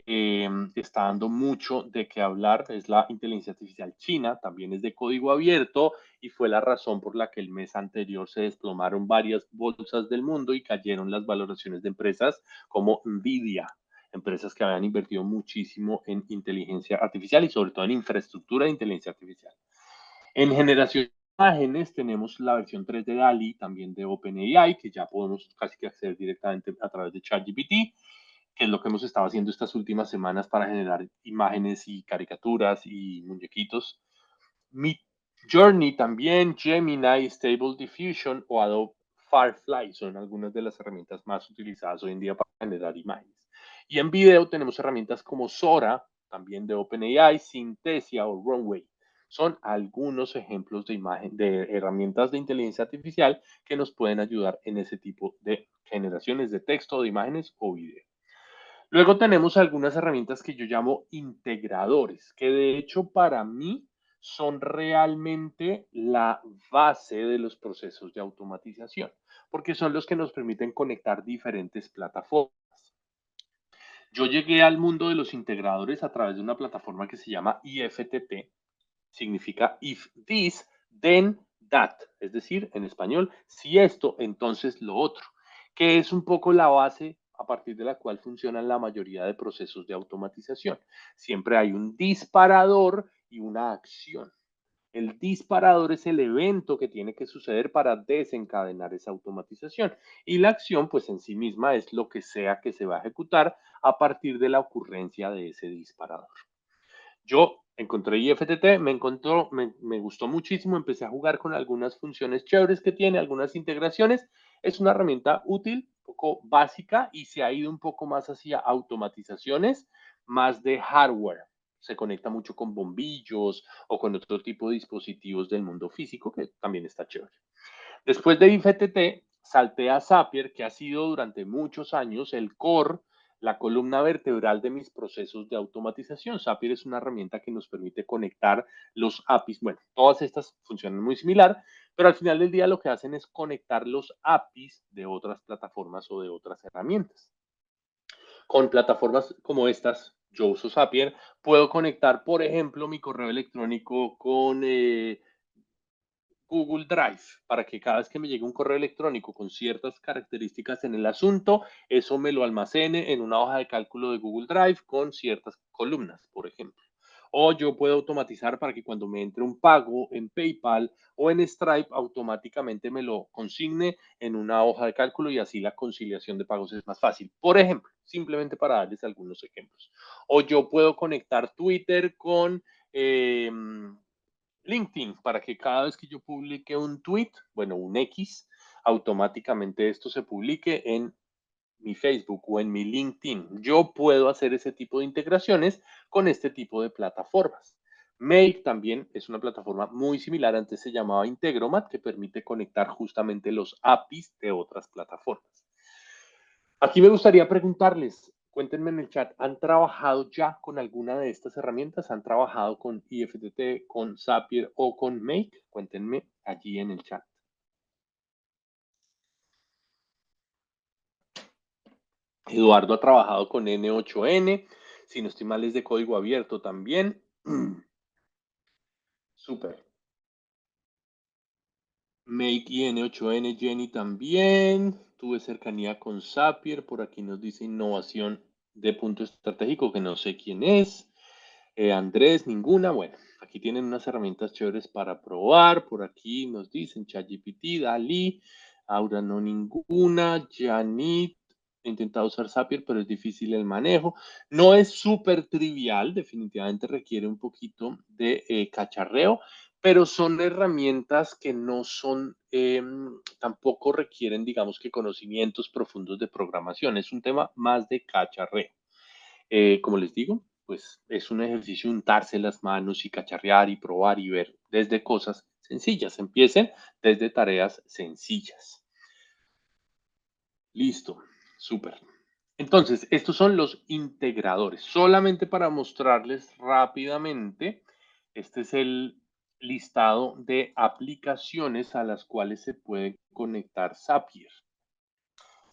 está dando mucho de qué hablar. Es la inteligencia artificial china, también es de código abierto y fue la razón por la que el mes anterior se desplomaron varias bolsas del mundo y cayeron las valoraciones de empresas como Nvidia, empresas que habían invertido muchísimo en inteligencia artificial y sobre todo en infraestructura de inteligencia artificial. En generación de imágenes tenemos la versión 3 de DALI, también de OpenAI, que ya podemos casi que acceder directamente a través de ChatGPT, que es lo que hemos estado haciendo estas últimas semanas para generar imágenes y caricaturas y muñequitos. Journey también, Gemini, Stable Diffusion o Adobe Firefly son algunas de las herramientas más utilizadas hoy en día para generar imágenes. Y en video tenemos herramientas como Sora, también de OpenAI, Synthesia o Runway. Son algunos ejemplos de de herramientas de inteligencia artificial que nos pueden ayudar en ese tipo de generaciones de texto, de imágenes o video. Luego tenemos algunas herramientas que yo llamo integradores, que de hecho para mí son realmente la base de los procesos de automatización, porque son los que nos permiten conectar diferentes plataformas. Yo llegué al mundo de los integradores a través de una plataforma que se llama IFTT, significa if this, then that, es decir, en español, si esto, entonces lo otro, que es un poco la base a partir de la cual funcionan la mayoría de procesos de automatización. Siempre hay un disparador y una acción. El disparador es el evento que tiene que suceder para desencadenar esa automatización. Y la acción, pues en sí misma, es lo que sea que se va a ejecutar a partir de la ocurrencia de ese disparador. Yo encontré IFTT, me gustó muchísimo, empecé a jugar con algunas funciones chéveres que tiene, algunas integraciones. Es una herramienta útil, un poco básica y se ha ido un poco más hacia automatizaciones, más de hardware. Se conecta mucho con bombillos o con otro tipo de dispositivos del mundo físico, que también está chévere. Después de IFTT, salté a Zapier, que ha sido durante muchos años el core, la columna vertebral de mis procesos de automatización. Zapier es una herramienta que nos permite conectar los APIs. Bueno, todas estas funcionan muy similar, pero al final del día lo que hacen es conectar los APIs de otras plataformas o de otras herramientas. Con plataformas como estas, yo uso Zapier, puedo conectar, por ejemplo, mi correo electrónico con Google Drive para que cada vez que me llegue un correo electrónico con ciertas características en el asunto, eso me lo almacene en una hoja de cálculo de Google Drive con ciertas columnas, por ejemplo. O yo puedo automatizar para que cuando me entre un pago en PayPal o en Stripe, automáticamente me lo consigne en una hoja de cálculo y así la conciliación de pagos es más fácil. Por ejemplo, simplemente para darles algunos ejemplos. O yo puedo conectar Twitter con LinkedIn para que cada vez que yo publique un tweet, bueno, un X, automáticamente esto se publique en mi Facebook o en mi LinkedIn. Yo puedo hacer ese tipo de integraciones con este tipo de plataformas. Make también es una plataforma muy similar, antes se llamaba Integromat, que permite conectar justamente los APIs de otras plataformas. Aquí me gustaría preguntarles, cuéntenme en el chat, ¿han trabajado ya con alguna de estas herramientas? ¿Han trabajado con IFTT, con Zapier o con Make? Cuéntenme allí en el chat. Eduardo ha trabajado con N8N, si no estoy mal es de código abierto también. Súper. Make y N8N, Jenny también. Tuve cercanía con Zapier, por aquí nos dice innovación de punto estratégico, que no sé quién es. Andrés, ninguna. Bueno, aquí tienen unas herramientas chéveres para probar. Por aquí nos dicen ChatGPT, Dalí, Aura no ninguna, Janit. He intentado usar Zapier, pero es difícil el manejo. No es súper trivial, definitivamente requiere un poquito de cacharreo, pero son herramientas que no son, tampoco requieren, digamos que conocimientos profundos de programación. Es un tema más de cacharreo. Como les digo, pues es un ejercicio untarse las manos y cacharrear y probar y ver desde cosas sencillas. Empiecen desde tareas sencillas. Listo, súper. Entonces, estos son los integradores. Solamente para mostrarles rápidamente, este es el listado de aplicaciones a las cuales se puede conectar Zapier.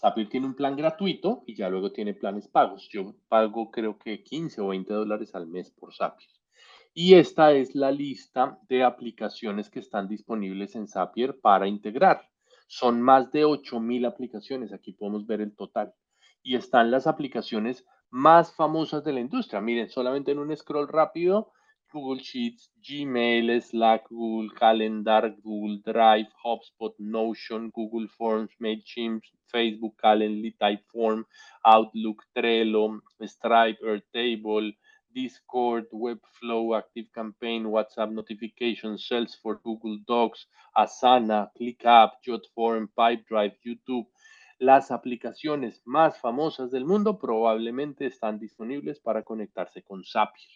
Zapier tiene un plan gratuito y ya luego tiene planes pagos. Yo pago creo que 15 o 20 dólares al mes por Zapier. Y esta es la lista de aplicaciones que están disponibles en Zapier para integrar. Son más de 8,000 aplicaciones. Aquí podemos ver el total. Y están las aplicaciones más famosas de la industria. Miren, solamente en un scroll rápido, Google Sheets, Gmail, Slack, Google Calendar, Google Drive, HubSpot, Notion, Google Forms, Mailchimp, Facebook Calendly, Typeform, Outlook, Trello, Stripe, Airtable, Discord, Webflow, ActiveCampaign, WhatsApp Notifications, Salesforce, Google Docs, Asana, ClickUp, Jotform, Pipedrive, YouTube. Las aplicaciones más famosas del mundo probablemente están disponibles para conectarse con Zapier.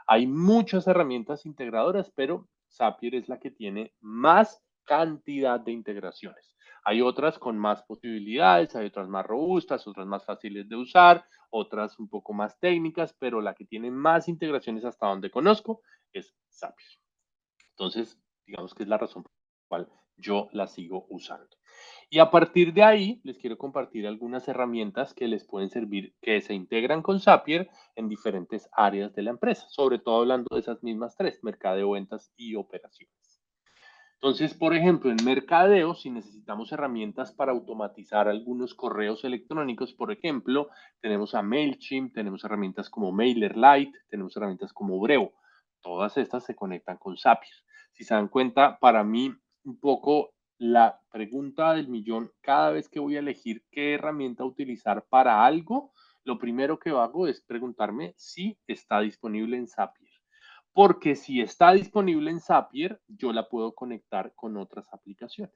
Hay muchas herramientas integradoras, pero Zapier es la que tiene más cantidad de integraciones. Hay otras con más posibilidades, hay otras más robustas, otras más fáciles de usar, otras un poco más técnicas, pero la que tiene más integraciones hasta donde conozco es Zapier. Entonces, digamos que es la razón por la cual yo la sigo usando. Y a partir de ahí, les quiero compartir algunas herramientas que les pueden servir, que se integran con Zapier en diferentes áreas de la empresa, sobre todo hablando de esas mismas tres, mercadeo, ventas y operaciones. Entonces, por ejemplo, en mercadeo, si necesitamos herramientas para automatizar algunos correos electrónicos, por ejemplo, tenemos a MailChimp, tenemos herramientas como MailerLite, tenemos herramientas como Brevo. Todas estas se conectan con Zapier. Si se dan cuenta, para mí, un poco la pregunta del millón, cada vez que voy a elegir qué herramienta utilizar para algo, lo primero que hago es preguntarme si está disponible en Zapier. Porque si está disponible en Zapier, yo la puedo conectar con otras aplicaciones.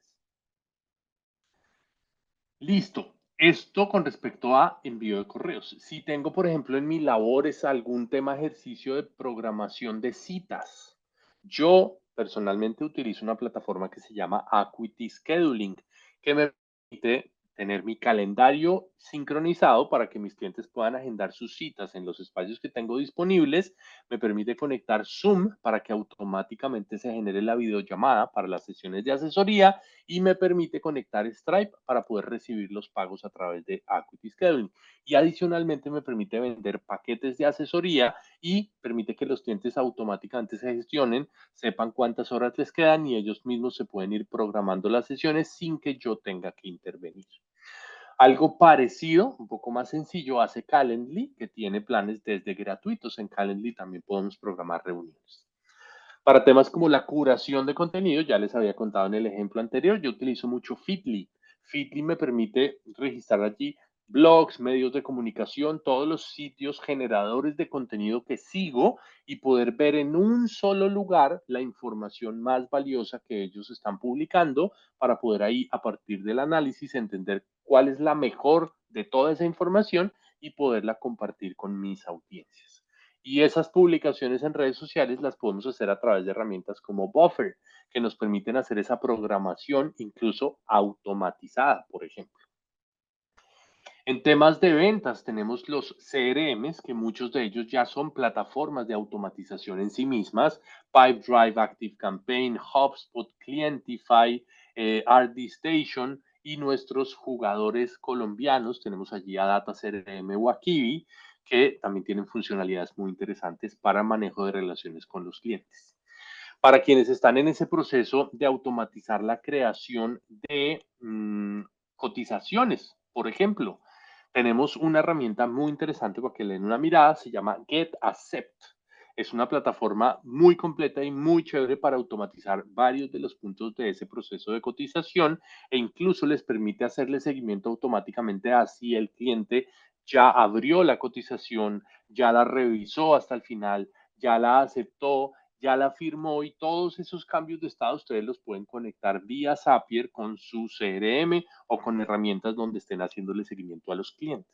Listo. Esto con respecto a envío de correos. Si tengo, por ejemplo, en mis labores algún tema ejercicio de programación de citas, yo personalmente utilizo una plataforma que se llama Acuity Scheduling, que me permite tener mi calendario sincronizado para que mis clientes puedan agendar sus citas en los espacios que tengo disponibles. Me permite conectar Zoom para que automáticamente se genere la videollamada para las sesiones de asesoría y me permite conectar Stripe para poder recibir los pagos a través de Acuity Scheduling. Y adicionalmente me permite vender paquetes de asesoría y permite que los clientes automáticamente se gestionen, sepan cuántas horas les quedan y ellos mismos se pueden ir programando las sesiones sin que yo tenga que intervenir. Algo parecido, un poco más sencillo, hace Calendly, que tiene planes desde gratuitos. En Calendly también podemos programar reuniones. Para temas como la curación de contenido, ya les había contado en el ejemplo anterior, yo utilizo mucho Feedly. Feedly me permite registrar allí blogs, medios de comunicación, todos los sitios generadores de contenido que sigo y poder ver en un solo lugar la información más valiosa que ellos están publicando para poder ahí, a partir del análisis, entender cuál es la mejor de toda esa información y poderla compartir con mis audiencias. Y esas publicaciones en redes sociales las podemos hacer a través de herramientas como Buffer, que nos permiten hacer esa programación incluso automatizada, por ejemplo. En temas de ventas tenemos los CRMs, que muchos de ellos ya son plataformas de automatización en sí mismas, Pipedrive, ActiveCampaign, HubSpot, Clientify, RD Station y nuestros jugadores colombianos. Tenemos allí a Data CRM o Akivi, que también tienen funcionalidades muy interesantes para manejo de relaciones con los clientes. Para quienes están en ese proceso de automatizar la creación de cotizaciones, por ejemplo, tenemos una herramienta muy interesante para que le den una mirada, se llama GetAccept. Es una plataforma muy completa y muy chévere para automatizar varios de los puntos de ese proceso de cotización e incluso les permite hacerle seguimiento automáticamente a si el cliente ya abrió la cotización, ya la revisó hasta el final, ya la aceptó, ya la firmó y todos esos cambios de estado ustedes los pueden conectar vía Zapier con su CRM o con herramientas donde estén haciéndole seguimiento a los clientes.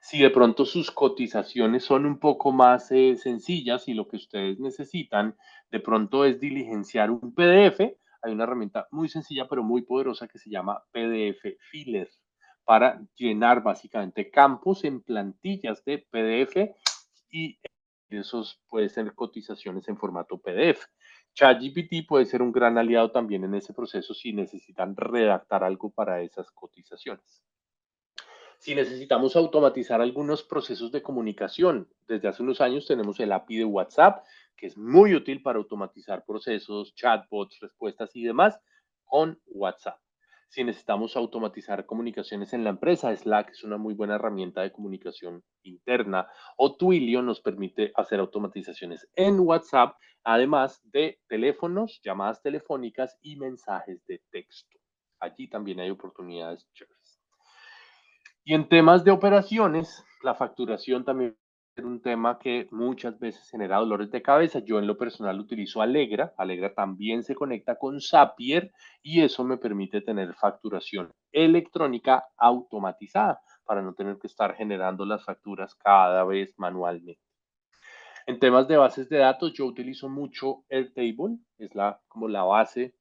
Si de pronto sus cotizaciones son un poco más sencillas y lo que ustedes necesitan de pronto es diligenciar un PDF, hay una herramienta muy sencilla pero muy poderosa que se llama PDF Filler para llenar básicamente campos en plantillas de PDF y esos pueden ser cotizaciones en formato PDF. ChatGPT puede ser un gran aliado también en ese proceso si necesitan redactar algo para esas cotizaciones. Si necesitamos automatizar algunos procesos de comunicación, desde hace unos años tenemos el API de WhatsApp, que es muy útil para automatizar procesos, chatbots, respuestas y demás con WhatsApp. Si necesitamos automatizar comunicaciones en la empresa, Slack es una muy buena herramienta de comunicación interna o Twilio nos permite hacer automatizaciones en WhatsApp, además de teléfonos, llamadas telefónicas y mensajes de texto. Allí también hay oportunidades chéveres. Y en temas de operaciones, la facturación también un tema que muchas veces genera dolores de cabeza. Yo en lo personal utilizo Alegra. Alegra también se conecta con Zapier y eso me permite tener facturación electrónica automatizada para no tener que estar generando las facturas cada vez manualmente. En temas de bases de datos, yo utilizo mucho Airtable, es como la base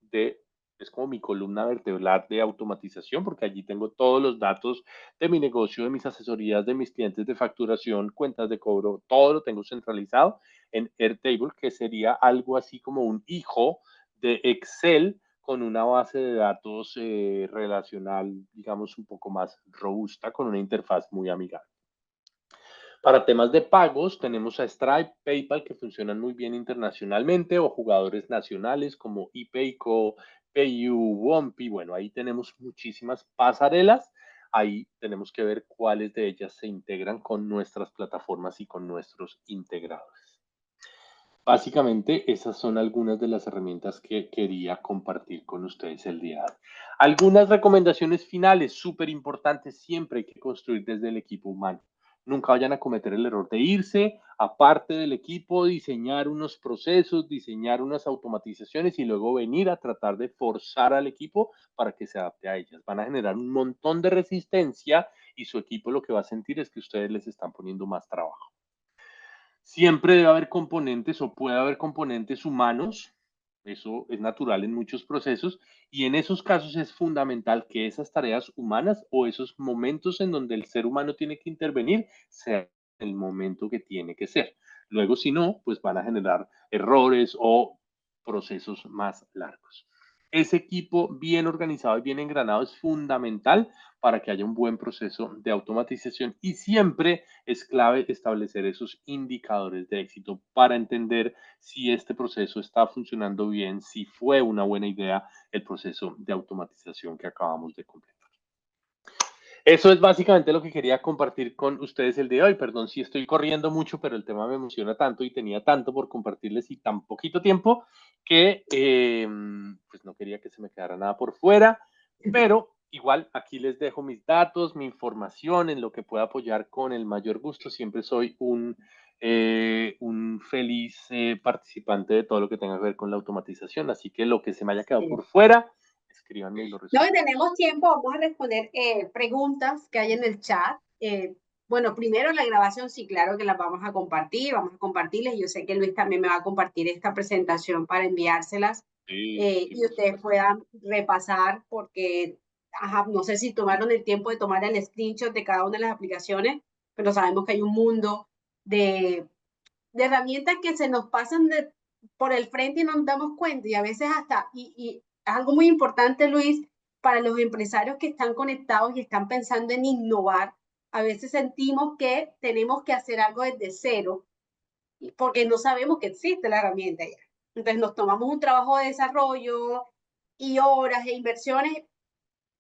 es como mi columna vertebral de automatización, porque allí tengo todos los datos de mi negocio, de mis asesorías, de mis clientes de facturación, cuentas de cobro, todo lo tengo centralizado en Airtable, que sería algo así como un hijo de Excel con una base de datos relacional, digamos, un poco más robusta, con una interfaz muy amigable. Para temas de pagos, tenemos a Stripe, PayPal, que funcionan muy bien internacionalmente, o jugadores nacionales como ePayco, PayU, Wompi. Bueno, ahí tenemos muchísimas pasarelas. Ahí tenemos que ver cuáles de ellas se integran con nuestras plataformas y con nuestros integradores. Básicamente, esas son algunas de las herramientas que quería compartir con ustedes el día de hoy. Algunas recomendaciones finales súper importantes. Siempre hay que construir desde el equipo humano. Nunca vayan a cometer el error de irse, aparte del equipo, diseñar unos procesos, diseñar unas automatizaciones y luego venir a tratar de forzar al equipo para que se adapte a ellas. Van a generar un montón de resistencia y su equipo lo que va a sentir es que ustedes les están poniendo más trabajo. Siempre debe haber componentes o puede haber componentes humanos, eso es natural en muchos procesos, y en esos casos es fundamental que esas tareas humanas o esos momentos en donde el ser humano tiene que intervenir sea el momento que tiene que ser. Luego, si no, pues van a generar errores o procesos más largos. Ese equipo bien organizado y bien engranado es fundamental para que haya un buen proceso de automatización y siempre es clave establecer esos indicadores de éxito para entender si este proceso está funcionando bien, si fue una buena idea el proceso de automatización que acabamos de completar. Eso es básicamente lo que quería compartir con ustedes el día de hoy. Perdón si estoy corriendo mucho, pero el tema me emociona tanto y tenía tanto por compartirles y tan poquito tiempo que pues no quería que se me quedara nada por fuera, pero igual aquí les dejo mis datos, mi información en lo que pueda apoyar con el mayor gusto. Siempre soy un feliz participante de todo lo que tenga que ver con la automatización, así que lo que se me haya quedado por fuera, escríbanme y lo No, resuelvo. y tenemos tiempo, vamos a responder preguntas que hay en el chat. Bueno, primero la grabación, sí, claro que las vamos a compartirles. Yo sé que Luis también me va a compartir esta presentación para enviárselas Sí, y por ustedes supuesto. puedan repasar porque, ajá, no sé si tomaron el tiempo de tomar el screenshot de cada una de las aplicaciones, pero sabemos que hay un mundo de, de herramientas que se nos pasan por el frente y no nos damos cuenta y a veces hasta, y algo muy importante, Luis, para los empresarios que están conectados y están pensando en innovar, a veces sentimos que tenemos que hacer algo desde cero porque no sabemos que existe la herramienta ya. Entonces nos tomamos un trabajo de desarrollo y horas e inversiones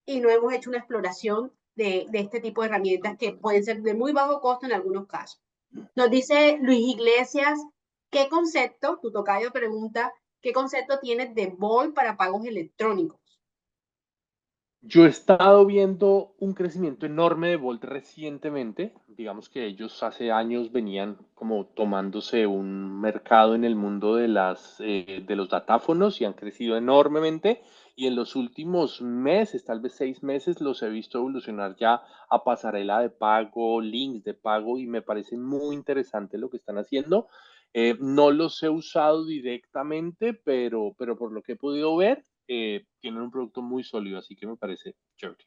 y no hemos hecho una exploración de este tipo de herramientas que pueden ser de muy bajo costo en algunos casos. Nos dice Luis Iglesias, ¿qué concepto, tu tocayo pregunta, qué concepto tienes de BOL para pagos electrónicos? Yo he estado viendo un crecimiento enorme de Volt recientemente. Digamos que ellos hace años venían como tomándose un mercado en el mundo de los datáfonos y han crecido enormemente. Y en los últimos meses, tal vez 6 meses, los he visto evolucionar ya a pasarela de pago, links de pago y me parece muy interesante lo que están haciendo. No los he usado directamente, pero por lo que he podido ver, tienen un producto muy sólido, así que me parece chévere.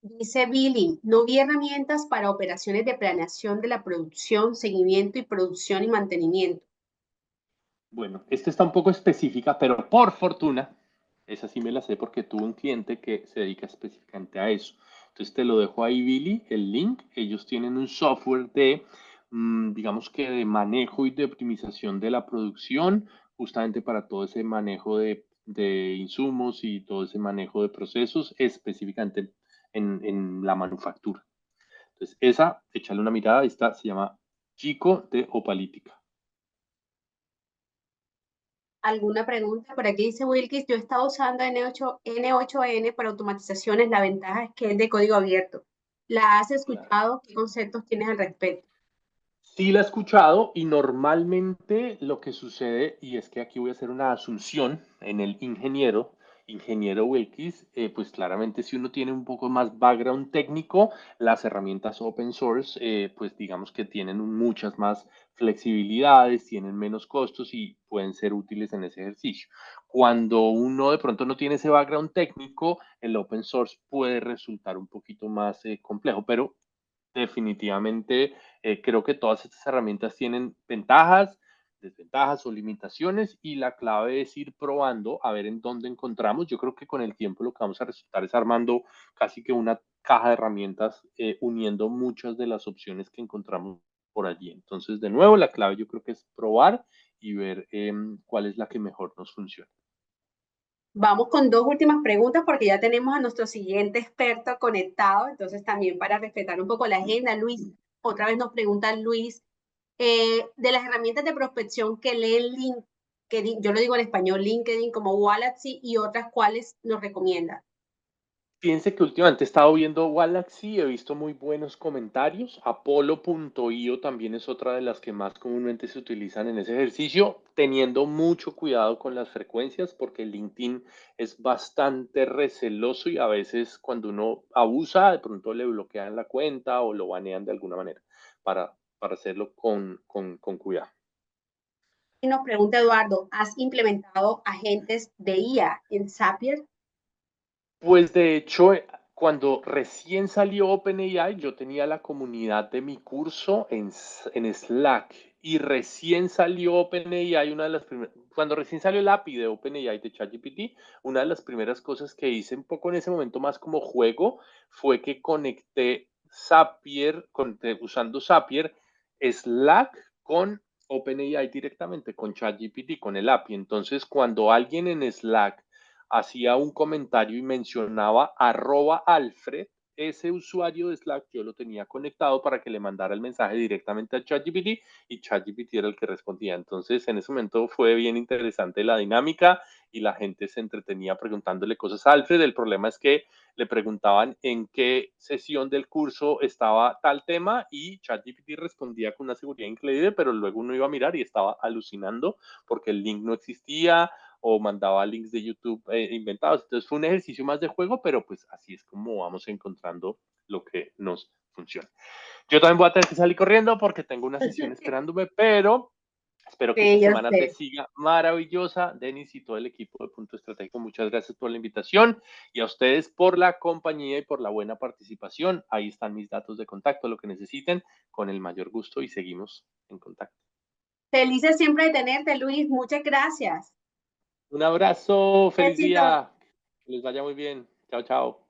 Dice Billy, no vi herramientas para operaciones de planeación de la producción, seguimiento y producción y mantenimiento. Bueno, esta está un poco específica, pero por fortuna, esa sí me la sé porque tuve un cliente que se dedica específicamente a eso. Entonces te lo dejo ahí, Billy, el link. Ellos tienen un software digamos que de manejo y de optimización de la producción, justamente para todo ese manejo de insumos y todo ese manejo de procesos, específicamente en la manufactura. Entonces, esa, échale una mirada, ahí está, se llama Chico de Opalítica. ¿Alguna pregunta? Por aquí dice Wilkis, yo he estado usando N8N para automatizaciones. La ventaja es que es de código abierto. ¿La has Claro. escuchado? ¿Qué conceptos tienes al respecto? Sí la he escuchado y normalmente lo que sucede, y es que aquí voy a hacer una asunción en el ingeniero Wilkis, pues claramente si uno tiene un poco más background técnico, las herramientas open source, pues digamos que tienen muchas más flexibilidades, tienen menos costos y pueden ser útiles en ese ejercicio. Cuando uno de pronto no tiene ese background técnico, el open source puede resultar un poquito más complejo, pero definitivamente, creo que todas estas herramientas tienen ventajas, desventajas o limitaciones y la clave es ir probando a ver en dónde encontramos. Yo creo que con el tiempo lo que vamos a resultar es armando casi que una caja de herramientas, uniendo muchas de las opciones que encontramos por allí. Entonces, de nuevo, la clave yo creo que es probar y ver cuál es la que mejor nos funciona. Vamos con dos últimas preguntas porque ya tenemos a nuestro siguiente experto conectado, entonces también para respetar un poco la agenda, Luis, otra vez nos pregunta Luis, de las herramientas de prospección que lee LinkedIn, yo lo digo en español, LinkedIn como Wallaxy y otras, ¿cuáles nos recomienda? Fíjense que últimamente he estado viendo Wallaxy, he visto muy buenos comentarios. Apollo.io también es otra de las que más comúnmente se utilizan en ese ejercicio, teniendo mucho cuidado con las frecuencias, porque LinkedIn es bastante receloso y a veces cuando uno abusa, de pronto le bloquean la cuenta o lo banean de alguna manera para hacerlo con cuidado. Y nos pregunta Eduardo, ¿has implementado agentes de IA en Zapier? Pues de hecho, cuando recién salió OpenAI, yo tenía la comunidad de mi curso en Slack y recién salió OpenAI, cuando recién salió el API de OpenAI de ChatGPT, una de las primeras cosas que hice un poco en ese momento más como juego fue que conecté Zapier, usando Zapier, Slack con OpenAI directamente, con ChatGPT, con el API. Entonces, cuando alguien en Slack hacía un comentario y mencionaba @Alfred, ese usuario de Slack yo lo tenía conectado para que le mandara el mensaje directamente a ChatGPT y ChatGPT era el que respondía. Entonces, en ese momento fue bien interesante la dinámica y la gente se entretenía preguntándole cosas a Alfred. El problema es que le preguntaban en qué sesión del curso estaba tal tema y ChatGPT respondía con una seguridad increíble, pero luego uno iba a mirar y estaba alucinando porque el link no existía o mandaba links de YouTube inventados. Entonces fue un ejercicio más de juego, pero pues así es como vamos encontrando lo que nos funciona. Yo también voy a tener que salir corriendo porque tengo una sesión esperándome, pero espero que esta Sí, yo semana te sé. siga maravillosa, Denis y todo el equipo de Punto Estratégico. Muchas gracias por la invitación y a ustedes por la compañía y por la buena participación. Ahí están mis datos de contacto, lo que necesiten, con el mayor gusto y seguimos en contacto. Felices siempre de tenerte, Luis. Muchas gracias. Un abrazo, feliz Éxito. día, que les vaya muy bien. Chao, chao.